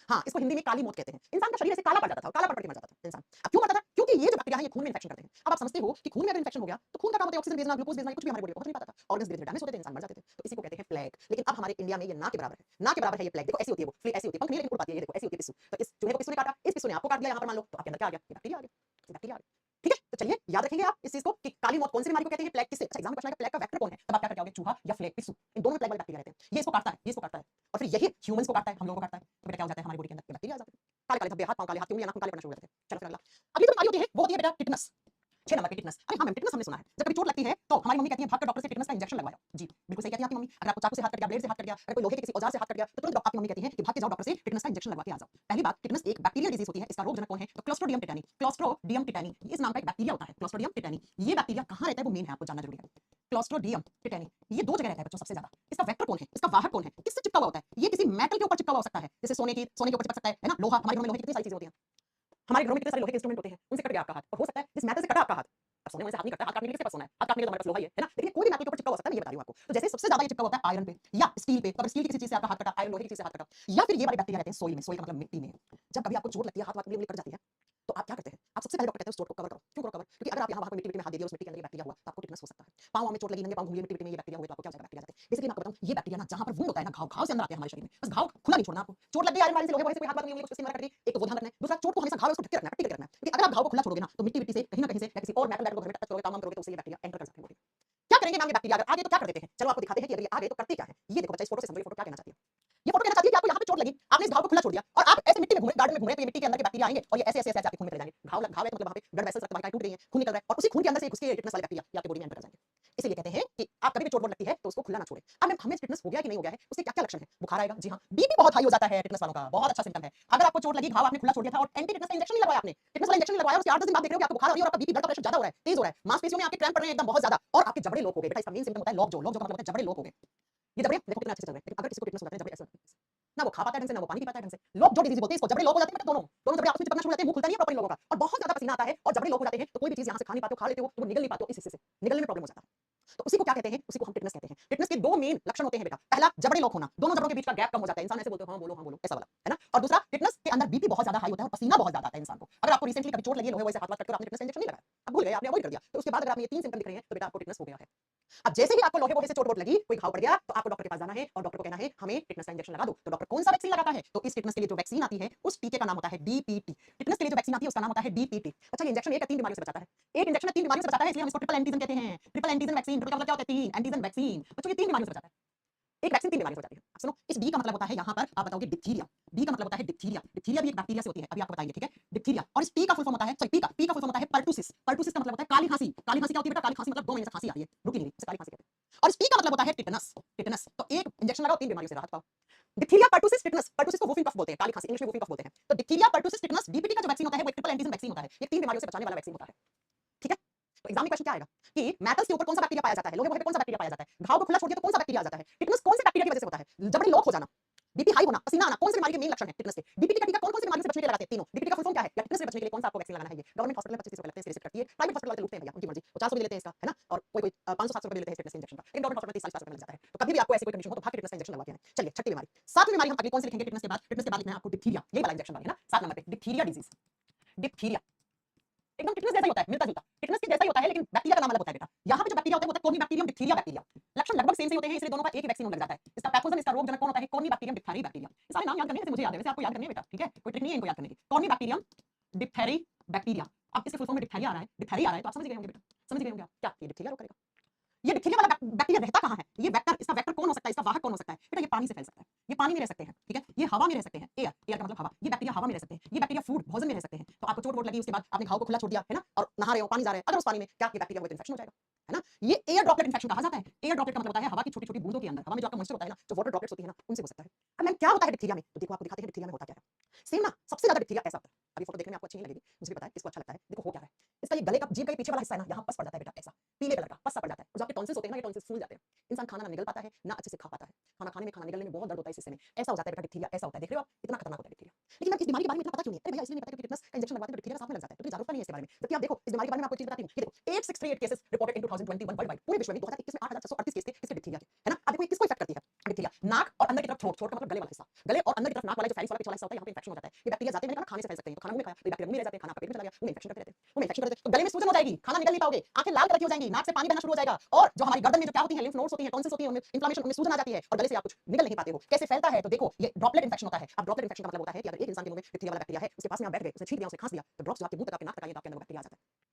Speaker 1: हाँ, इसको हिंदी में काली मौत कहते हैं। इंसान का शरीर ऐसे काला पड़ जाता था, काला पड़ के मर जाता था इंसान। अब क्यों मरता था? क्योंकि ये जो बैक्टीरिया है ये खून में इन्फेक्शन करते हैं। अब आप समझते हो कि खून में अगर इन्फेक्शन हो गया तो खून का काम होता है ऑक्सीजन भेजना, ग्लूकोज भेजना, कुछ भी हमारे बॉडी को पहुंच नहीं पाता था। ऑर्गन्स धीरे धीरे डैमेज होते थे, इंसान मर जाते थे। तो इसी को कहते हैं प्लेग। लेकिन अब हमारे इंडिया में ये ना के बराबर है। ना के बराबर है ये प्लेग। देखो ऐसी होती है वो, फ्ले ऐसी होती है, पंख नहीं लेकिन उड़ पाती है, ये देखो ऐसी होती है पिस्सू। तो इस चूहे को पिस्सू ने काटा, इस पिस्सू ने आपको काट दिया यहाँ पर मान लो, तो आपके अंदर क्या आ गया? ये बैक्टीरिया आ गया, ये बैक्टीरिया आ गया। ठीक है, तो चलिए याद रखेंगे आप इस चीज को कि काली मौत कौन सी बीमारी को कहते हैं, प्लेग किससे? अच्छा एग्जाम में क्वेश्चन आएगा प्लेग का वेक्टर कौन है, तब आप क्या करके आओगे? चूहा या फ्लेग, पिस्सू, इन दोनों में प्लेग वाले बैक्टीरिया रहते हैं। ये इसको काटता है, ये इसको काटता है और फिर यही ह्यूमंस को काटता है, हम लोगों को काटता है। तो बेटा क्या हो जाता है हमारी बॉडी के अंदर? ये बैक्टीरिया आ जाते हैं। काले काले धब्बे, हाथ पांव काले, हाथ की उंगलियां, नाखून काले पड़ना शुरू हो जाते हैं। चलो फिर अगला। अगली जो बीमारी होती है वो होती है बेटा टिटनस। 6 नंबर पे टिटनस। अरे हाँ मैम, टिटनस हमने सुना है। जब कभी चोट लगती है तो हमारी मम्मी कहती है भागकर डॉक्टर से टिटनस का इंजेक्शन लगवाओ। जी बिल्कुल सही कहती है आपकी मम्मी। अगर आपको चाकू से हाथ कट गया, ब्लेड से हाथ कट गया, अगर कोई लोहे के किसी औजार से हाथ कट गया, तो तुरंत आपकी मम्मी कहती है कि भाग के जाओ डॉक्टर से टिटनस का इंजेक्शन लगवा के आ जाओ। पहली बात, टिटनस एक बैक्टीरियल डिजीज होती है। इसका रोगजनक कौन है? तो क्लोस्ट्रिडियम टिटानी। क्लोस्ट्रिडियम टिटानी इस नाम का एक बैक्टीरिया होता है, क्लोस्ट्रिडियम टिटानी। ये बैक्टीरिया कहाँ रहता है वो मेन है, आपको जानना जरूरी है। क्लोस्ट्रिडियम टिटानी ये दो जगह रहता है बच्चों सबसे ज्यादा। इसका वेक्टर कौन है? इसका वाहक कौन है? किससे चिपका हुआ होता है? ये किसी मेटल के ऊपर चिपका हुआ हो सकता है, जैसे सोने के ऊपर चिपक सकता है ना, लोहा। हमारे घर में लोहे की कितनी सारी चीजें होती हैं। हमारे घरों में कितने सारे लोहे के इंस्ट्रूमेंट होते हैं, उनसे कट गया आपका हाथ, और हो सकता है जिस मेटल से कटा आपका हाथ, अब सोने से हाथ नहीं कटता, हाथ काटने के लिए किसके पास सोना है? हाथ काटने के लिए तो हमारे पास लोहा ही है ना। लेकिन कोई भी मेटल के ऊपर चिपका हो सकता है, मैं ये बता रही हूं आपको। तो जैसे सबसे ज्यादा ये चिपका होता है आयरन पे या स्टील पे, तो स्टील की किसी चीज से आपका हाथ कटा, आयरन लोहे की चीज से हाथ कटा, या फिर ये वाले बैक्टीरिया रहते हैं सोइल में। सोइल का मतलब मिट्टी में। जब कभी आपको चोट लगती है, हाथ उंगली कट जाती है, तो आप क्या करते हैं? आप सबसे पहले डॉक्टर कहते हैं उस चोट को कवर करो। क्यों करो कवर? क्योंकि अगर आप यहाँ वहां मिट्टी में हाथ दे दिया, उस मिट्टी के अंदर ये बैक्टीरिया हुआ, तो आपको टिटनस हो सकता है। पांव में चोट लगी, नंगे पांव घूमिए, मिट्टी में ये बैक्टीरिया हुए, तो आपको क्या हो जाएगा? बैक्टीरिया जाते हैं। बेसिकली मैं आपको बताऊं, ये बैक्टीरिया ना जहां पर वुंड होता है ना, घाव से अंदर आते हैं हमारे शरीर में। बस घाव खुला नहीं छोड़ना आपको। चोट लग गई आयरन वाले से, लोहे वाले से, कोई हाथ उंगली कुछ मार कर दी, एक तो वो ध्यान रखना है। दूसरा, चोट को हमेशा घाव है उसको ढक के रखना है, पट्टी करके रखना है। क्योंकि अगर आप घाव को खुला छोड़ोगे ना, तो मिट्टी से कहीं ना कहीं से या किसी और मेटल को घर में टच करोगे, काम करोगे, तो उससे ये बैक्टीरिया एंटर कर सकते हैं बॉडी में। क्या करेंगे मैम ये बैक्टीरिया? अगर आ गए तो क्या कर देते हैं? चलो आपको दिखाते हैं कि अगर ये आ गए तो करते क्या है। ये देखो बच्चा, इस फोटो से समझो ये फोटो क्या कहना चाहती है। ये फोटो कहना चाहती है कि आपको यहाँ पे चोट लगी, आपने इस घाव को खुला छोड़ दिया और आप ऐसे मिट्टी में घूमे, गार्डन में घूमे, तो ये मिट्टी के अंदर के बैक्टीरिया आएंगे और ये ऐसे ऐसे ऐसे आपके खून में चले जाएंगे। घाव है तो मतलब वहां पे ब्लड वेसल्स, रक्त वाहिकाएं टूट गई हैं, खून निकल रहा है और उसी खून के अंदर से घुस के टिटनस वाले बैक्टीरिया ये आपकी बॉडी में एंटर कर जाएंगे। इसीलिए कहते हैं कि आप कभी भी चोट लगती है तो उसको खुला ना छोड़े। अब हमें टिटनस हो गया कि नहीं हो गया है, उसके क्या क्या लक्षण है? बुखार आएगा, जी हाँ, बीपी बहुत हाई हो जाता है टिटनस वालों का, बहुत अच्छा सिम्टम है। अगर आपको चोट लगी, घाव आपने खुला छोड़ दिया था और एंटी टिटनस का इंजेक्शन नहीं लगवाया आपने, टिटनस वाला इंजेक्शन लगवाया, उसके 8 दिन बाद देख रहे हो कि आपको बुखार आ रही है और आपका बीपी, ब्लड प्रेशर ज्यादा हो रहा है, तेज हो रहा है, मांसपेशियों में आपके क्रैम्प पड़ रहे हैं एकदम बहुत ज्यादा, और आपके जबड़े लोक हो गए। बेटा इसका मेन सिम्टम होता है लॉक जो का मतलब होता है जबड़े लोक हो गए। ये जबड़े देखो कितना अच्छे से चल रहे हैं, लेकिन अगर किसी को टिटनस हो जाता है, जबड़े ऐसे होते हैं, ना वो खा पाता है ढंग से, ना वो पानी पी पाता है ढंग से। लोग जो डिजीज बोलते हैं इसको, जबड़े लोग हो जाते हैं बेटा, दोनों जबड़े आपस में चिपकना शुरू हो जाते हैं, मुंह खुलता नहीं है प्रॉपर्ली लोगों का, और बहुत ज्यादा पसीना आता है और जबड़े लोग हो जाते हैं, तो कोई भी चीज यहां से खा नहीं पाते हो, खा लेते हो तो वो निगल नहीं पाते हो, इस हिस्से से निगलने में प्रॉब्लम हो जाता है। तो उसी को क्या कहते हैं? उसी को हम टिटनस कहते हैं। टिटनस के दो मेन लक्षण होते हैं बेटा। पहला, जबड़े लॉक होना, दोनों जबड़ों के बीच का गैप कम हो जाता है, इंसान ऐसे बोलते हो हाँ बोलो ऐसा वाला, है ना। और दूसरा, टिटनस के अंदर बीपी बहुत ज्यादा हाई होता है और पसीना बहुत ज्यादा आता है इंसान को। अगर आपको रिसेंटली कभी चोट लगी है, लोहे वैसे हाथ कट कर आपने टिटनस का इंजेक्शन नहीं लगाया, अब भूल गए, आपने अवॉइड कर दिया, तो उसके बाद अगर आपने ये 3 सिम्पटम दिख रहे हैं तो बेटा आपको टिटनस हो गया है। अब जैसे ही आपको लोहे वोहे से चोट लगी, कोई घाव पड़ गया, तो आपको डॉक्टर के पास जाना है और डॉक्टर को कहना है हमें टिटनस का इंजेक्शन लगा दो। तो डॉक्टर कौन सा वैक्सीन लगाता है? तो इस टिटनस के लिए जो वैक्सीन आती है उस टीके का नाम होता है डीपीटी। टिटनस के लिए जो वैक्सीन आती है उसका नाम होता है डीपीटी। अच्छा, ये इंजेक्शन एक या 3 बीमारियों से बचाता है। एक इंजेक्शन 3 बीमारियों से बचाता है, इसलिए हम इसको ट्रिपल एंटीजन कहते हैं। ट्रिपल एंटीजन वैक्सीन, ट्रिपल का मतलब क्या होता है? 3 एंटीजन वैक्सीन। बच्चों ये 3 बीमारियों से बचाता है। एक वैक्सीन 3 बीमारियों से बचाती है। अब सुनो, इस डी का मतलब होता है यहाँ पर आप बताओगे डिप्थीरिया। डी का मतलब होता है डिप्थीरिया। डिप्थीरिया भी एक बैक्टीरिया से होती है, अभी आपको बताएंगे, ठीक है। डिप्थीरिया। और इस पी का फुल फॉर्म होता है, सॉरी पी का फुल फॉर्म होता है पर्टुसिस। पर्टुसिस का मतलब होता है काली खांसी। काली खांसी क्या होती है बेटा? काली खांसी मतलब 2 महीने से खांसी आ रही है, रुकी नहीं, उसे काली खांसी कहते हैं। और इस पी का मतलब होता है टिटनस। टिटनस तो एक इंजेक्शन लगाओ, 3 बीमारियों से राहत पाओ। डिप्थीरिया परटूसिस टिटनस, परटूसिस को वुफिंग कफ बोलते हैं, काली खांसी, इंग्लिश में वुफिंग कफ बोलते हैं। तो डिप्थीरिया परटूसिस टिटनस डीपीटी का जो वैक्सीन होता है वो एक ट्रिपल एंटीजन वैक्सीन होता है, ये 3 बीमारियों से बचाने वाला वैक्सीन होता है। ठीक है, तो एग्जाम में क्वेश्चन क्या आएगा कि मेटल्स के ऊपर कौन सा बैक्टीरिया पाया जाता है, लोहे वोहे पे कौन सा बैक्टीरिया पाया जाता है, घाव को खुला छोड़ दिया तो कौन सा बैक्टीरिया आ जाता है, टिटनस कौन से बैक्टीरिया की वजह से होता है, जबड़े लॉक हो जाना, बीपी हाई होना, पसीना आना, कौन सी बीमारी के मेन लक्षण है टिटनस के, डीपीटी का टीका कौन कौन सी बीमारी से बचने के लिए लगाते हैं, तीनों, डीपीटी का फुल फॉर्म क्या है या टिटनस से बचने के लिए कौन सा आपको वैक्सीन लगाना है, ये गवर्नमेंट हॉस्पिटल में 25 रुपए लगते हैं, रिसिप्ट करती है, प्राइवेट हॉस्पिटल वाले लूटते हैं भैया, उनकी मर्जी, 50 रुपए दे लेते हैं इसका, है ना, और कोई 500 700 रुपए दे लेते हैं टिटनस के इंजेक्शन का, लेकिन गवर्नमेंट हॉस्पिटल में 30 40 रुपए लग जाता है, तो कभी भी आपको ऐसी कोई कंडीशन हो तो भाग के टिटनस का इंजेक्शन लगवा के आए। चलिए छठी बीमारी, सातवीं बीमारी हम अगली कौन सी लिखेंगे टिटनस के बाद, टिटनस के बाद लिखना है आपको डिप्थीरिया, ये वाला इंजेक्शन वाली है ना, 7 नंबर पे डिप्थीरिया डिजीज, डिप्थीरिया एकदम टिटनस जैसा ही होता है, मिलता जुलता टिटनस के जैसा ही होता है, लेकिन बैक्टीरिया का नाम अलग होता है बेटा, यहाँ पे जो बैक्टीरिया होता है वो होता है कोर्नीबैक्टीरियम डिप्थीरिया बैक्टीरिया, लक्षण लगभग सेम से होते हैं, इसलिए दोनों का एक ही वैक्सीन लग जाता है, इसका पैथोजन इसका रोगजनक कौन होता है, कोर्नीबैक्टीरियम डिप्थेरी बैक्टीरिया, ये सारे नाम याद करने हैं, मुझे याद है, वैसे आपको याद करने हैं बेटा, ठीक है, कोई ट्रिक नहीं है इनको याद करने की, कोर्नीबैक्टीरियम डिप्थेरी बैक्टीरिया, अब इसके फुल फॉर्म में डिप्थेरिया आ रहा है, डिप्थेरिया आ रहा है तो आप समझ गए होंगे बेटा, समझ गए होंगे क्या ये डिप्थेरिया रोग करेगा, ये डिप्थीरिया वाला बैक्टीरिया रहता कहाँ है, ये वेक्टर, इसका वेक्टर कौन हो सकता है, इसका वाहक कौन हो सकता है बेटा, ये पानी से फैल सकता है, ये पानी में रह सकते हैं, ठीक है, ये हवा में रह सकते हैं, एयर, एयर का मतलब हवा, ये बैक्टीरिया हवा में रह सकते हैं, ये बैक्टीरिया फूड भोजन में रह सकते हैं, तो आपको चोट वोट लगी उसके बाद आपने घाव को खुला छोड़ दिया है ना, और नहा रहे हो पानी जा रहा है, अगर उस पानी में क्या ये बैक्टीरिया वो इन्फेक्शन हो जाएगा, है ना, ये एयर ड्रॉपलेट इन्फेक्शन कहा जाता है, एयर ड्रॉपलेट का मतलब होता है हवा की छोटी छोटी बूंदों के अंदर, हवा में जो आपका मॉइस्चर होता है ना, जो वाटर ड्रॉपलेट्स होती है ना, उनसे हो सकता है। अब मैम क्या होता है डिप्थीरिया में, तो देखो आपको दिखाते हैं डिप्थीरिया में होता क्या है, सेम ना, सबसे ज्यादा डिप्थीरिया ऐसा होता है, अभी फोटो देखने में आपको अच्छी नहीं लगेगी, मुझे भी पता है किसको अच्छा लगता है, देखो हो क्या रहा है, इसका ये गले का जीभ का पीछे वाला हिस्सा है ना, यहाँ पस पड़ जाता है बेटा, ऐसा पीले कलर का पस पड़ जाता है, और जो आपके टॉन्सिल्स होते हैं ना, ये टॉन्सिल्स फूल जाते हैं, इंसान खाना ना निगल पाता है ना अच्छे से खा पाता है, खाना खाने में खाना निगलने में बहुत दर्द होता है इस हिस्से में, ऐसा हो जाता है बेटा डिप्थीरिया, ऐसा होता है, देख रहे हो आप इतना खतरनाक होता है डिप्थीरिया, लेकिन मैं इस बीमारी के बारे में इतना पता क्यों नहीं है, अरे भैया इसलिए नहीं पता क्योंकि टिटनस का इंजेक्शन लगवाते हैं तो डिप्थीरिया का साथ में लग जाता है, तो जागरूकता नहीं है इसके बारे में, जबकि आप देखो इस बीमारी के बारे में आपको चीज बताती हूँ, ये देखो 8638 cases reported in 2021 world wide, पूरे विश्व में 2021 में 8638 केस थे इसके डिप्थीरिया के, है ना, अब देखो किसको इफेक्ट करती है डिप्थीरिया, नाक और अंदर की तरफ थ्रोट, थ्रोट का मतलब गले वाला हिस्सा, गले और अंदर की तरफ नाक वाला जो फैरिंक्स वाला पीछे वाला हिस्सा होता है, यहाँ पे इन्फेक्शन हो जाता है, ये बैक्टीरिया जाते हैं मैंने कहा खाने से फैल सकते हैं, तो खाना में खाया तो बैक्टीरिया में रह जाते हैं, खाना पेट में चला गया, वो इन्फेक्शन करते रहते हैं, वो इन्फेक्शन करते हैं, तो गले में सूजन हो जाएगी, खाना निकल नहीं पाओगे, आंखें लाल कलर की हो जाएंगी, नाक से पानी बहना शुरू हो जाएगा, और जो हमारी गर्दन में जो क्या होती है लिम्फ नोड्स होती हैं, टॉन्सिल्स होती हैं, उनमें इन्फ्लेमेशन, उनमें सूजन आ जाती है, और गले से आप कुछ निकल नहीं पाते हो, कैसे फैलता है, तो देखो ये ड्रॉपलेट इन्फेक्शन होता है, अब ड्रॉपलेट इन्फेक्शन का मतलब होता है कि अगर एक इंसान के मुंह में डिप्थीरिया वाला बैक्टीरिया है, उसके पास में आप बैठ गए, उसने छींक दिया, उसने खांस दिया, तो ड्रॉप्स जो आपके मुंह तक आपके नाक तक आएंगे तो आपके अंदर बैक्टीरिया आ जाता है,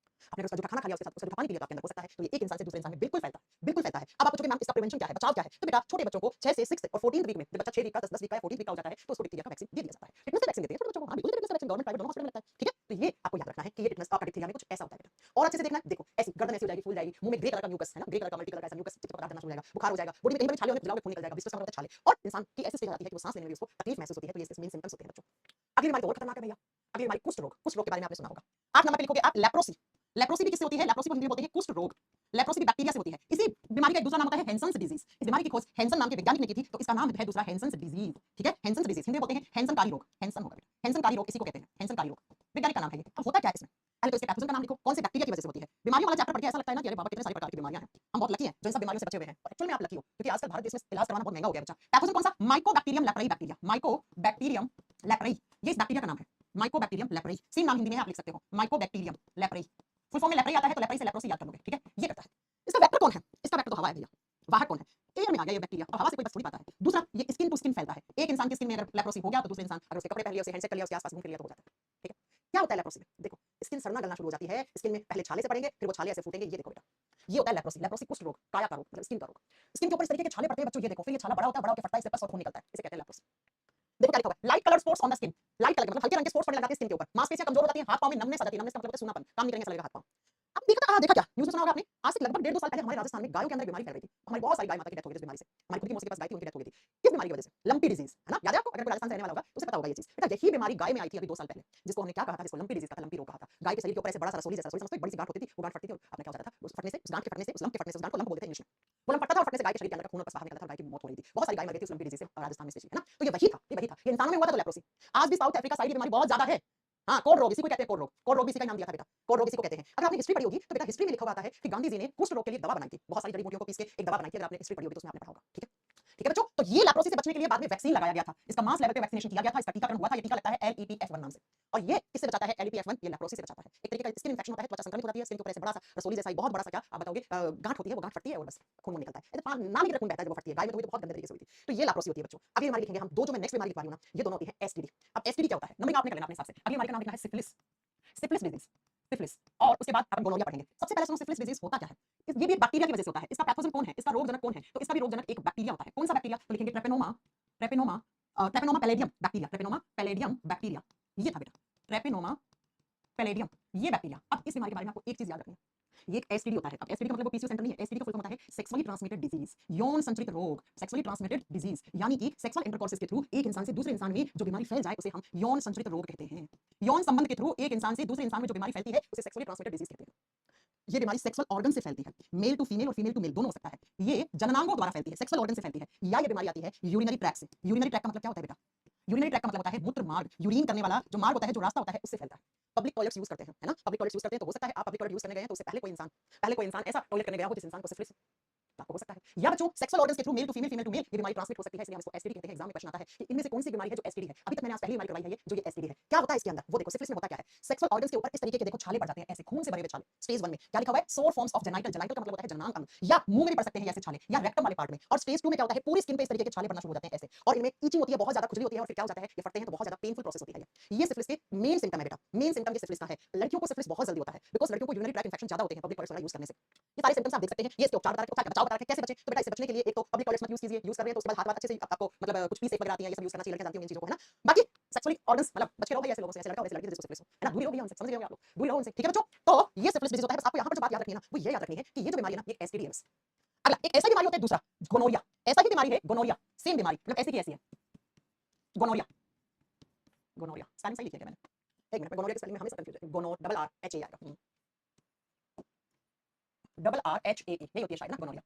Speaker 1: आपने उसका जूठा खाना खा लिया, उसके साथ उसका जूठा पानी पी लिया तो आपके अंदर हो सकता है, तो ये एक इंसान से दूसरे इंसान में बिल्कुल फैलता है, बिल्कुल फैलता है। अब आप पूछोगे मैम इसका प्रिवेंशन क्या है, बचाव क्या है, तो बेटा छोटे बच्चों को 6 से 6 और 14 वीक में, जब बच्चा 6 वीक का 10 वीक का या 14 वीक का हो जाता है तो उसको डिप्थीरिया का वैक्सीन दे दिया जाता है, टिटनस का वैक्सीन देते हैं छोटे बच्चों को, हाँ बिल्कुल टिटनस का वैक्सीन गवर्नमेंट प्राइवेट दोनों हॉस्पिटल में लगता है, ठीक है, तो ये आपको याद रखना है कि ये टिटनस का डिप्थीरिया में कुछ ऐसा होता है बेटा, और अच्छे से देखना है, देखो ऐसी गर्दन ऐसी हो जाएगी, फूल जाएगी, मुंह में ग्रे कलर का म्यूकस है ना, ग्रे कलर का मल्टी कलर का ऐसा म्यूकस चिपचिपा पदार्थ बनना शुरू हो जाएगा, बुखार हो जाएगा, बॉडी में कहीं पर भी छाले होने खुजलाओगे खून निकल जाएगा, विस्कस होता है छाले, और इंसान की ऐसी स्टेज आ जाती है कि वो सांस लेने में भी उसको तकलीफ महसूस होती है, तो ये इसके मेन सिम्पटम्स होते हैं बच्चों। अगली बीमारी तो और खतरनाक है भैया, अगली बीमारी कुष्ठ रोग, कुष्ठ रोग के बारे में आपने सुना होगा, 8 नंबर पे लिखोगे आप लेप्रोसी, लेप्रोसी भी किससे होती है, लेप्रोसी को हिंदी में बोलते हैं कुष्ठ रोग, लेप्रोसी भी बैक्टीरिया से होती है, इसी बीमारी का एक दूसरा नाम होता है हैंसन्स डिजीज, इस बीमारी की खोज हैंसन नाम के वैज्ञानिक ने की थी, तो इसका नाम है दूसरा हैंसन्स डिजीज, ठीक है, हैंसन्स डिजीज हिंदी में बोलते हैं हैंसन कारी रोग, हैंसन होगा बेटा, हैंसन कारी रोग इसी को कहते हैं, हैंसन कारी रोग वैज्ञानिक का नाम है ये। अब होता क्या है इसमें, पहले तो इसके पैथोजन का नाम लिखो, कौन से बैक्टीरिया की वजह से होती है, बीमारियों वाला चैप्टर पढ़ के ऐसा लगता है ना कि अरे बाबा कितने सारे प्रकार की बीमारियां हैं, हम बहुत लकी हैं जो इन सब बीमारियों से बचे हुए हैं, और एक्चुअल में आप लकी हो क्योंकि आजकल भारत देश में इलाज करवाना बहुत महंगा हो गया बच्चा। पैथोजन कौन सा, Mycobacterium leprae bacteria, Mycobacterium leprae, ये इस बैक्टीरिया का नाम है, माइकोबैक्टीरियम लेप्राई, सेम नाम हिंदी में आप लिख सकते हो, माइकोबैक्टीरियम लेप्राई, फुल फॉर्म में लेप्राई आता है तो लेप्राई से लेप्रोसी याद कर लोगे, ठीक है, ये करता है। इसका वेक्टर कौन है, इसका वेक्टर तो हवा है भैया, वाहक कौन है, एयर में आ गया ये बैक्टीरिया, अब हवा से कोई बस थोड़ी पाता है। दूसरा ये स्किन टू स्किन फैलता है, एक इंसान की स्किन में अगर लेप्रोसी हो गया तो दूसरे इंसान अगर उसके कपड़े पहन लिया, उसे हैंडशेक कर लिया, उसके आसपास घूम फिर लिया तो हो जाता है, ठीक है। क्या होता है लेप्रोसी में, देखो स्किन सड़ना गलना शुरू हो जाती है, स्किन में पहले छाले से पड़ेंगे फिर वो छाले ऐसे फूटेंगे, ये देखो बेटा, ये होता है लेप्रोसी, लेप्रोसी कुष्ठ रोग, काया का रोग मतलब स्किन का रोग, स्किन के ऊपर इस तरीके के छाले पड़ते हैं बच्चों, ये देखो, फिर ये छाला बड़ा होता है, बड़ा होकर फटता है, इससे पस और खून निकलता है, इसे कहते हैं लेप्रोसी। देखो क्या लिखा हुआ है, light colour spots on the skin, light colour मतलब हल्के रंग के स्पॉट्स पड़ने लगाते हैं स्किन के ऊपर, मांसपेशियां कमजोर हो जाती हैं, हाथ पांव में नमनेस आ जाती है, नमनेस का मतलब सूनापन, काम नहीं करेंगे ऐसा लगेगा हाथ पांव। अब देखा क्या न्यूज़ में सुना होगा आपने, आज से लगभग 1.5-2 साल पहले हमारे राजस्थान में गायों के अंदर बीमारी फैल रही थी, हमारी बहुत सारी गाय माता की डेथ हो गई इस बीमारी से, हमारी खुद की मौसी के पास गाय थी उनकी डेथ हो गई थी, किस बीमारी की वजह से, लंपी डिजीज, है ना, याद है आपको, अगर कोई राजस्थान से रहने वाला होगा तो उसे पता होगा ये चीज, बेटा यही बीमारी गाय में आई थी अभी 2 साल पहले, जिसको हमने क्या कहा था, जिसको लंपी डिजीज कहा था, लंपी रोग कहा था, गाय के शरीर के ऊपर ऐसे बड़ा सा रसोली जैसा, रसोली समझते हो, बड़ी सी गांठ होती थी, वो गांठ फटती थी और आपने क्या हो जाता था, उस फटने से, उस गांठ के फटने से, उस लंप के फटने से, उस गांठ को लंप बोलते थे इंग्लिश में, वो लंप फटता था और फटने से गाय के शरीर के अंदर का खून बाहर निकलता था, गाय की मौत हो रही थी, बहुत सारी गाय मर गई थी उस लंपी डिजीज से राजस्थान में, है ना, तो ये वही था, ये इंसानों में हुआ था तो लेप्रोसी, आज भी साउथ अफ्रीका साइड ये बीमारी बहुत ज्यादा है, हाँ कोड रोग इसी को कहते हैं, कोड रोग इसी का नाम दिया था बेटा, कोड रोग इसी को कहते हैं। अगर आपने हिस्ट्री पढ़ी होगी तो बेटा हिस्ट्री में लिखा हुआ आता है कि गांधी जी ने कुष्ठ रोग के लिए दवा बनाई थी, बहुत सारी जड़ी बूटियों को पीस के एक दवा बनाई थी, अगर आपने हिस्ट्री पढ़ी होगी तो उसमें आपने पढ़ा होगा, ठीक है, ठीक है बच्चों, तो ये लेप्रोसी से बचने के लिए बाद में वैक्सीन लगाया गया था, इसका मास लेवल पे वैक्सीनेशन किया गया था, इसका टीकाकरण हुआ था, ये टीका लगता है LEPF1 नाम से, और ये किससे बचाता है, LEPF1 ये लेप्रोसी से बचाता है, एक तरीके का स्किन इंफेक्शन होता है, त्वचा संक्रमित हो जाती है, स्किन के ऊपर ऐसे बड़ा सा रसोली जैसा बहुत बड़ा सा क्या आप बताओगे गांठ होती है, वो गांठ फटती है और बस खून निकलता है, ऐसे नाम ही खून बहता है जब वो फटती है, गाय में तो बहुत गंदे तरीके से हुई थी, तो ये लेप्रोसी होती है बच्चों। अगली बीमारी लिखेंगे हम, दो जो मैं नेक्स्ट बीमारी लिखवा रही हूं ना, ये दोनों होती है STD। अब STD क्या होता है, नंबरिंग आपने कर लेना अपने हिसाब से, अगली बीमारी का नाम लिखना है सिफिलिस, सिफिलिस डिजीज, सिफिलिस, और उसके बाद अपन गोनोरिया पढ़ेंगे। सबसे पहले सुनो सिफिलिस डिजीज होता क्या है, ये भी एक बैक्टीरिया की वजह से होता है, इसका पैथोजन कौन है, इसका रोगजनक कौन है, तो इसका भी रोगजनक एक बैक्टीरिया होता है, कौन सा बैक्टीरिया, तो लिखेंगे Treponema, Treponema Treponema palladium bacteria, Treponema palladium bacteria, ये था बेटा ट्रेपेनोमा पैलेडियम, ये बैक्टीरिया। अब इस बीमारी के बारे में आपको एक चीज याद रखनी है, ये एक एसटीडी होता है। अब एसटीडी का मतलब वो पीसीओ सेंटर नहीं है, एसटीडी का फुल फॉर्म होता है सेक्सुअली ट्रांसमिटेड डिजीज, यौन संचरित रोग, सेक्सुअली ट्रांसमिटेड डिजीज, यानी कि सेक्सुअल इंटरकोर्स के थ्रू एक इंसान से दूसरे इंसान में जो बीमारी फैल जाए उसे हम यौन संचरित रोग कहते हैं। यौन संबंध के थ्रू एक इंसान से दूसरे इंसान में जो बीमारी फैलती है उसे सेक्सुअली ट्रांसमिटेड डिजीज कहते हैं। ये बीमारी सेक्सुअल ऑर्गन से फैलती है, मेल टू फीमेल और फीमेल टू मेल दोनों हो सकता है। ये जननांगों द्वारा फैलती है, सेक्सुअल ऑर्गन से फैलती है, या ये बीमारी आती है यूरिनरी ट्रैक्ट से। यूरिनरी ट्रैक्ट का मतलब क्या होता है बेटा? यूरिनरी ट्रैक्ट का मतलब होता है मूत्र मार्ग, यूरिन करने वाला जो मार्ग होता है, जो रास्ता होता है, उससे फैलता है। पब्लिक टॉयलेट्स यूज करते हैं, है ना? पब्लिक टॉयलेट्स यूज करते हैं तो हो सकता है आप पब्लिक टॉयलेट यूज करने गए हैं तो उससे पहले कोई इंसान ऐसा टॉयलेट करने गया हो जिस इंसान को सिफिलिस आपको हो सकता है। या बच्चों सेक्सुअल ऑर्गन्स के through male to female to male ये बीमारी ट्रांसमिट हो सकती है, इसलिए हम इसको एसटीडी कहते हैं। एग्जाम में क्वेश्चन आता है कि इनमें से कौन सी बीमारी है जो एसटीडी है। अभी तक मैंने आज पहली बीमारी करवाई है ये जो ये एसटीडी है। क्या होता है इसके अंदर वो देखो। सिफिलिस में होता क्या है? सेक्सुअल ऑर्गन्स के ऊपर इस तरीके के देखो छाले पड़ जाते हैं, ऐसे खून से भरे हुए छाले। स्टेज 1 में क्या लिखा हुआ है? सोर फॉर्म्स ऑफ जेनाइटल। जेनाइटल का मतलब होता है जननांग अंग, या मुंह में भी पड़ सकते हैं ऐसे छाले, या रेक्टम वाले पार्ट में। और स्टेज 2 में क्या होता है? पूरी स्किन पे इस तरीके के छाले पड़ना शुरू हो जाते हैं ऐसे, और इनमें ईचिंग होती है, बहुत ज्यादा खुजली होती है, और फिर क्या हो जाता है? ये फटते हैं तो बहुत ज्यादा पेनफुल प्रोसेस होती है। ये सिफिलिस के मेन सिम्टम है बेटा, मेन सिम्टम ये सिफिलिस का है। लड़कियों को सिफिलिस बहुत जल्दी होता है बिकॉज़ लड़कियों को यूरिनरी ट्रैक्ट इंफेक्शन ज्यादा होते हैं पब्लिक टॉयलेट्स यूज करने से। ये सारे सिम्टम्स आप देख सकते हैं। ये इसके उपचार बता रखे, उपचार का बचाव बता रखे, कैसे बचे? तो बेटा इससे बचने के लिए एक तो पब्लिक टॉयलेट्स मत यूज कीजिए, यूज कर रहे हैं तो उसके बाद हाथ अच्छे से आपको मतलब कुछ भी सेफ वगैरह आती है, ये सब यूज करना चाहिए, लड़कियां जानती होंगी इन चीजों को, है ना? बाकी सेक्सुअली ऑर्गन्स मतलब बच के रहो भाई ऐसे लोगों से, ऐसे लड़का वैसे लड़की जिसको सिफिलिस हो, है ना? दूरी रहो भैया उनसे, समझ रहे हो आप लोग? दूरी रहो उनसे, ठीक है बच्चों? तो ये सिफिलिस डिजीज होता है। बस आपको यहाँ पर जो बात याद रखनी है ना वो ये याद रखनी है कि ये जो बीमारी है ना ये एसटीडी है। अगला एक ऐसा बीमारी होता है दूसरा गोनोरिया। ऐसा ही बीमारी है गोनोरिया, सेम बीमारी मतलब ऐसी की ऐसी है गोनोरिया। गोनोरिया स्पेलिंग सही लिखी है मैंने, एक मिनट में। गोनोरिया की स्पेलिंग में हमेशा कंफ्यूजन है। गोनो डबल आर एच ए आएगा, डबल आर एच ए नहीं होती है शायद ना गोनोरिया।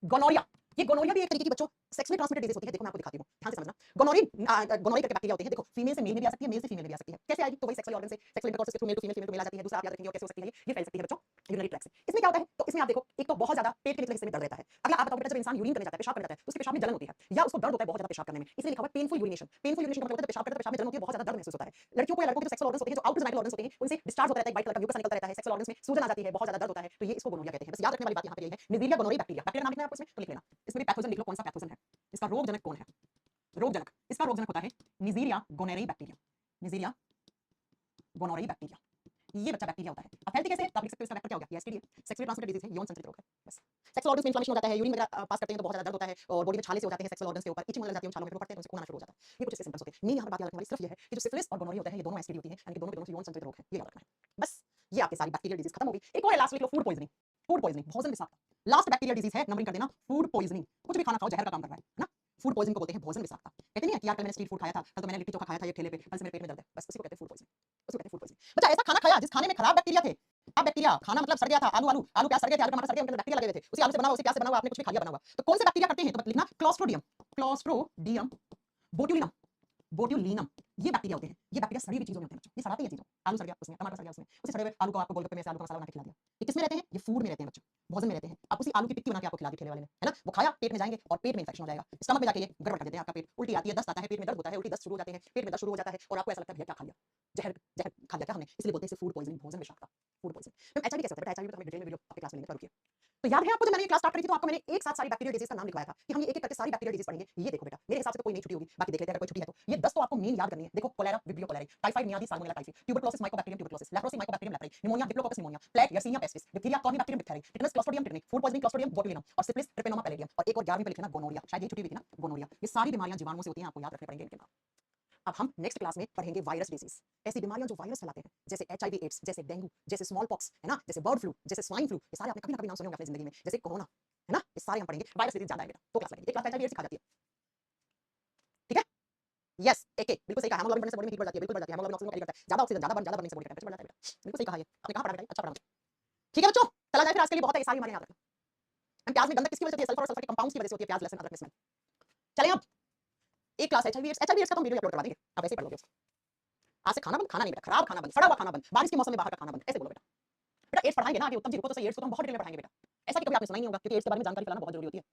Speaker 1: गोनोरिया ये गोनोरिया भी एक तरीके की बच्चों सेक्सुअली ट्रांसमिटेड डिजीज होती है। देखो मैं आपको दिखाती हूँ, ध्यान से समझना। गोनोरी करके बैक्टीरिया होते हैं। देखो फीमेल से मेल में भी आ सकती है, मेल से फीमेल में भी आ सकती है। कैसे आएगी? तो वही सेक्सुअल ऑर्गन से, सेक्सुअल इंटरकोर्स के थ्रू मेल टू मेल आ जाती है। दूसरा आप याद रखेंगे और कैसे हो सकती है ये फैल सकती है बच्चों यूरिनरी ट्रैक्ट से। इसमें क्या होता है? तो इसमें आप देखो एक तो बहुत ज्यादा पेट के निचले हिस्से में दर्द रहता है। अगला आप बताओ बेटा जब इंसान यूरिन करने जाता है, पेशाब करने जाता है तो उसके पेशाब में जलन होती है या उसको दर्द होता है बहुत ज्यादा पेशाब करने में, इसलिए लिखा हुआ है पेनफुल यूरिनेशन। पेनफुल यूरिनेशन का मतलब होता है पेशाब करते पेशाब में जलन होती है, बहुत ज्यादा दर्द महसूस होता है। लड़कियों को या लड़कों के जो सेक्सुअल ऑर्गन्स होते हैं, जो आउटर जेनाइटल ऑर्गन्स होते हैं, उनसे डिस्चार्ज होता रहता है, व्हाइट कलर का म्यूकस निकलता रहता है, सेक्सुअल ऑर्गन्स में सूजन आ जाती है, बहुत ज्यादा दर्द होता है, तो ये इसको गोनोरिया कहते हैं। बस याद रखने वाली बात यहाँ पे यही है, निजीरिया गोनोरी बैक्टीरिया। बैक्टीरिया नाम लिखना है आपको इसमें तो लिख लेना। इसमें भी पैथोजन लिख लो, कौन सा पैथोजन है, इसका रोगजनक कौन है? रोगजनक, इसका रोगजनक होता है निजीरिया गोनेरेई बैक्टीरिया। निजीरिया गोनोरेई बैक्टीरिया ये बच्चा बैक्टीरिया होता है। अब फैलती कैसे है? तो आप लिख सकते हो इसका वेक्टर क्या हो गया? ये एसटीडी है, सेक्सुअली ट्रांसमिटेड डिजीज है, यौन संचरित रोग है। बस सेक्सुअल ऑर्गन्स में इन्फ्लेमेशन हो जाता है, यूरिन वगैरह पास करते हैं तो बहुत ज्यादा दर्द होता है, और बॉडी में छाले से हो जाते हैं सेक्सुअल ऑर्गन्स के ऊपर, इचिंग लग जाती है उन छालों में, पड़ते हैं तो उनसे खून आना शुरू हो जाता है। ये कुछ ऐसे सिम्पटम्स होते हैं। मेन यहाँ पर बात याद रखने वाली सिर्फ ये है कि जो सिफिलिस और गोनोरिया होता है ये दोनों एसटीडी होती है, यानी कि दोनों के दोनों यौन संचरित रोग है, ये याद रखना है। बस ये आपकी सारी बैक्टीरियल डिजीज खत्म हो गई। एक और लास्ट लिख लो, फूड पॉइजनिंग। फूड पॉइजनिंग भोजन विषाक्तता लास्ट बैक्टीरियल डिजीज है, नंबरिंग कर देना। फूड पॉइजनिंग कुछ भी खाना खाओ जहर का काम कर रहा है ना? फूड पॉइजनिंग को बोलते हैं भोजन विषाक्तता। कहते नहीं है कि यार कल मैंने स्ट्रीट फूड खाया था, कल तो मैंने लिट्टी चोखा खाया था ये ठेले पे, कल से मेरे पेट में दर्द है, बस उसी को कहते हैं फूड पॉइजनिंग, उसी को कहते हैं फूड पॉइजनिंग। बच्चा ऐसा खाना खाया जिस खाने में खराब बैक्टीरिया थे। अब बैक्टीरिया खाना मतलब सड़ गया था, आलू प्याज सड़ गए थे, आलू टमाटर सड़ गए, उनके अंदर बैक्टीरिया लगे थे, उसी आलू से बना हुआ उसी प्याज से बना हुआ, आपने कुछ भी खा लिया बना हुआ। तो कौन से बैक्टीरिया करते हैं? तो लिखना क्लोस्ट्रोडियम, क्लोस्ट्रोडियम बोट्यूलिनम, बोट्यूलिनम ये बैक्टीरिया होते हैं। ये बैक्टीरिया सड़ी हुई चीजों में होते हैं बच्चों, ये सड़ाती है चीजों। आलू सड़ गया उसमें, टमाटर सड़ गया उसमें, उसी सड़े हुए आलू को आपको गोलगप्पे में से आलू का मसाला बना के खिला दिया। ये किस में रहते हैं? ये फूड में रहते हैं बच्चों, भोजन में रहते हैं। अब उसी आलू की टिक्की बना के आपको खिला दी ठेले वाले ने, है ना? वो खाया, पेट में जाएंगे और पेट में इंफेक्शन हो जाएगा, स्टमक में जाके ये गड़बड़ कर देते हैं आपका पेट, उल्टी आती है, दस्त आता है, पेट में दर्द होता है, उल्टी दस्त शुरू हो जाते हैं, पेट में दर्द शुरू हो जाता है और आपको ऐसा लगता है भैया क्या खा लिया, जहर जहर खा लिया क्या हमने, इसलिए बोलते हैं फूड पॉइजनिंग, भोजन विषाक्तता, फूड पॉइजनिंग। मैम एचआईवी कैसे होता है? एचआईवी तो हम डिटेल में वीडियो आपके क्लास में लेंगे, रुकिए। तो याद है आपको जब मैंने ये क्लास स्टार्ट करी थी तो आपको मैंने एक साथ सारी बैक्टीरियल डिजीज का नाम लिखवाया था कि हम ये एक-एक करके सारी बैक्टीरियल डिजीज पढ़ेंगे। ये देखो बेटा, मेरे हिसाब से तो कोई नहीं छुट्टी होगी, बाकी देख लेते हैं अगर कोई छुट्टी है तो। ये 10 तो आपको मेन याद करनी है। देखो कोलेरा, विब्रियो कोलेराई, टाइफाइड मियादी Salmonella typhi, tuberculosis Mycobacterium tuberculosis, leprosy Mycobacterium leprae, pneumonia Diplococcus pneumoniae, plague Yersinia pestis, diphtheria Corynebacterium diphtheriae, tetanus Clostridium tetani, food poisoning Clostridium botulinum और सिफिलिस ट्रिपेनोमा पैलेडियम। और एक और 11वीं पे लिखना गोनोरिया, शायद ये छुट्टी भी थी ना, गोनोरिया। ये सारी बीमारियां जीवाणुओं से होती हैं, आपको याद रखने पड़ेंगे इनके नाम। अब हम नेक्स्ट क्लास में पढ़ेंगे वायरस डिजीज, ऐसी बीमारियां जो वायरस फैलाते हैं, जैसे एचआईवी एड्स, जैसे डेंगू, जैसे स्मॉल पॉक्स, है ना, जैसे बर्ड फ्लू, जैसे स्वाइन फ्लू, ये सारे आपने कभी ना कभी नाम सुने होंगे अपनी जिंदगी में, जैसे कोरोना, है ना? ये सारे हम पढ़ेंगे। वायरस डिजीज ज्यादा है बेटा, तो क्लास लगेगी, एक क्लास एचआईवी एड्स सिखा जाती है, ठीक है? यस एक बिल्कुल सही कहा, हेमोग्लोबिन बढ़ने से बॉडी में हीट बढ़ जाती है, बिल्कुल बढ़ जाती है, हेमोग्लोबिन ऑक्सीजन कैरी करता है, ज्यादा ऑक्सीजन ज्यादा बढ़ने से बॉडी का टेंपरेचर बढ़ जाता है बेटा, बिल्कुल सही कहा ये आपने, कहा पढ़ा बेटा, अच्छा पढ़ा। ठीक है बच्चों, चला जाए फिर, आज के लिए बहुत है, ये सारी बीमारियां याद रखना। हम प्याज में गंधक किसकी वजह से होती है? सल्फर और सल्फर के कंपाउंड्स की वजह से होती है, प्याज लहसुन अदरक में स्मेल। चलें अब एक क्लास एचआईवी एड्स का तो हम वीडियो अपलोड करवा देंगे, अब ऐसे ही पढ़ लोगे उसको। आज से खाना बंद, खाना नहीं बेटा, खराब खाना बंद, सड़ा हुआ खाना बंद, बारिश के मौसम में बाहर का खाना बंद, ऐसे बोलो बेटा। बेटा एड्स पढ़ाएंगे ना आगे, उत्तम जी रुको तो सही, एड्स को तो हम बहुत डिटेल में पढ़ाएंगे बेटा, ऐसा कि कभी आपने सुना ही नहीं होगा, क्योंकि एड्स के बारे में जानकारी फैलाना बहुत जरूरी होती है।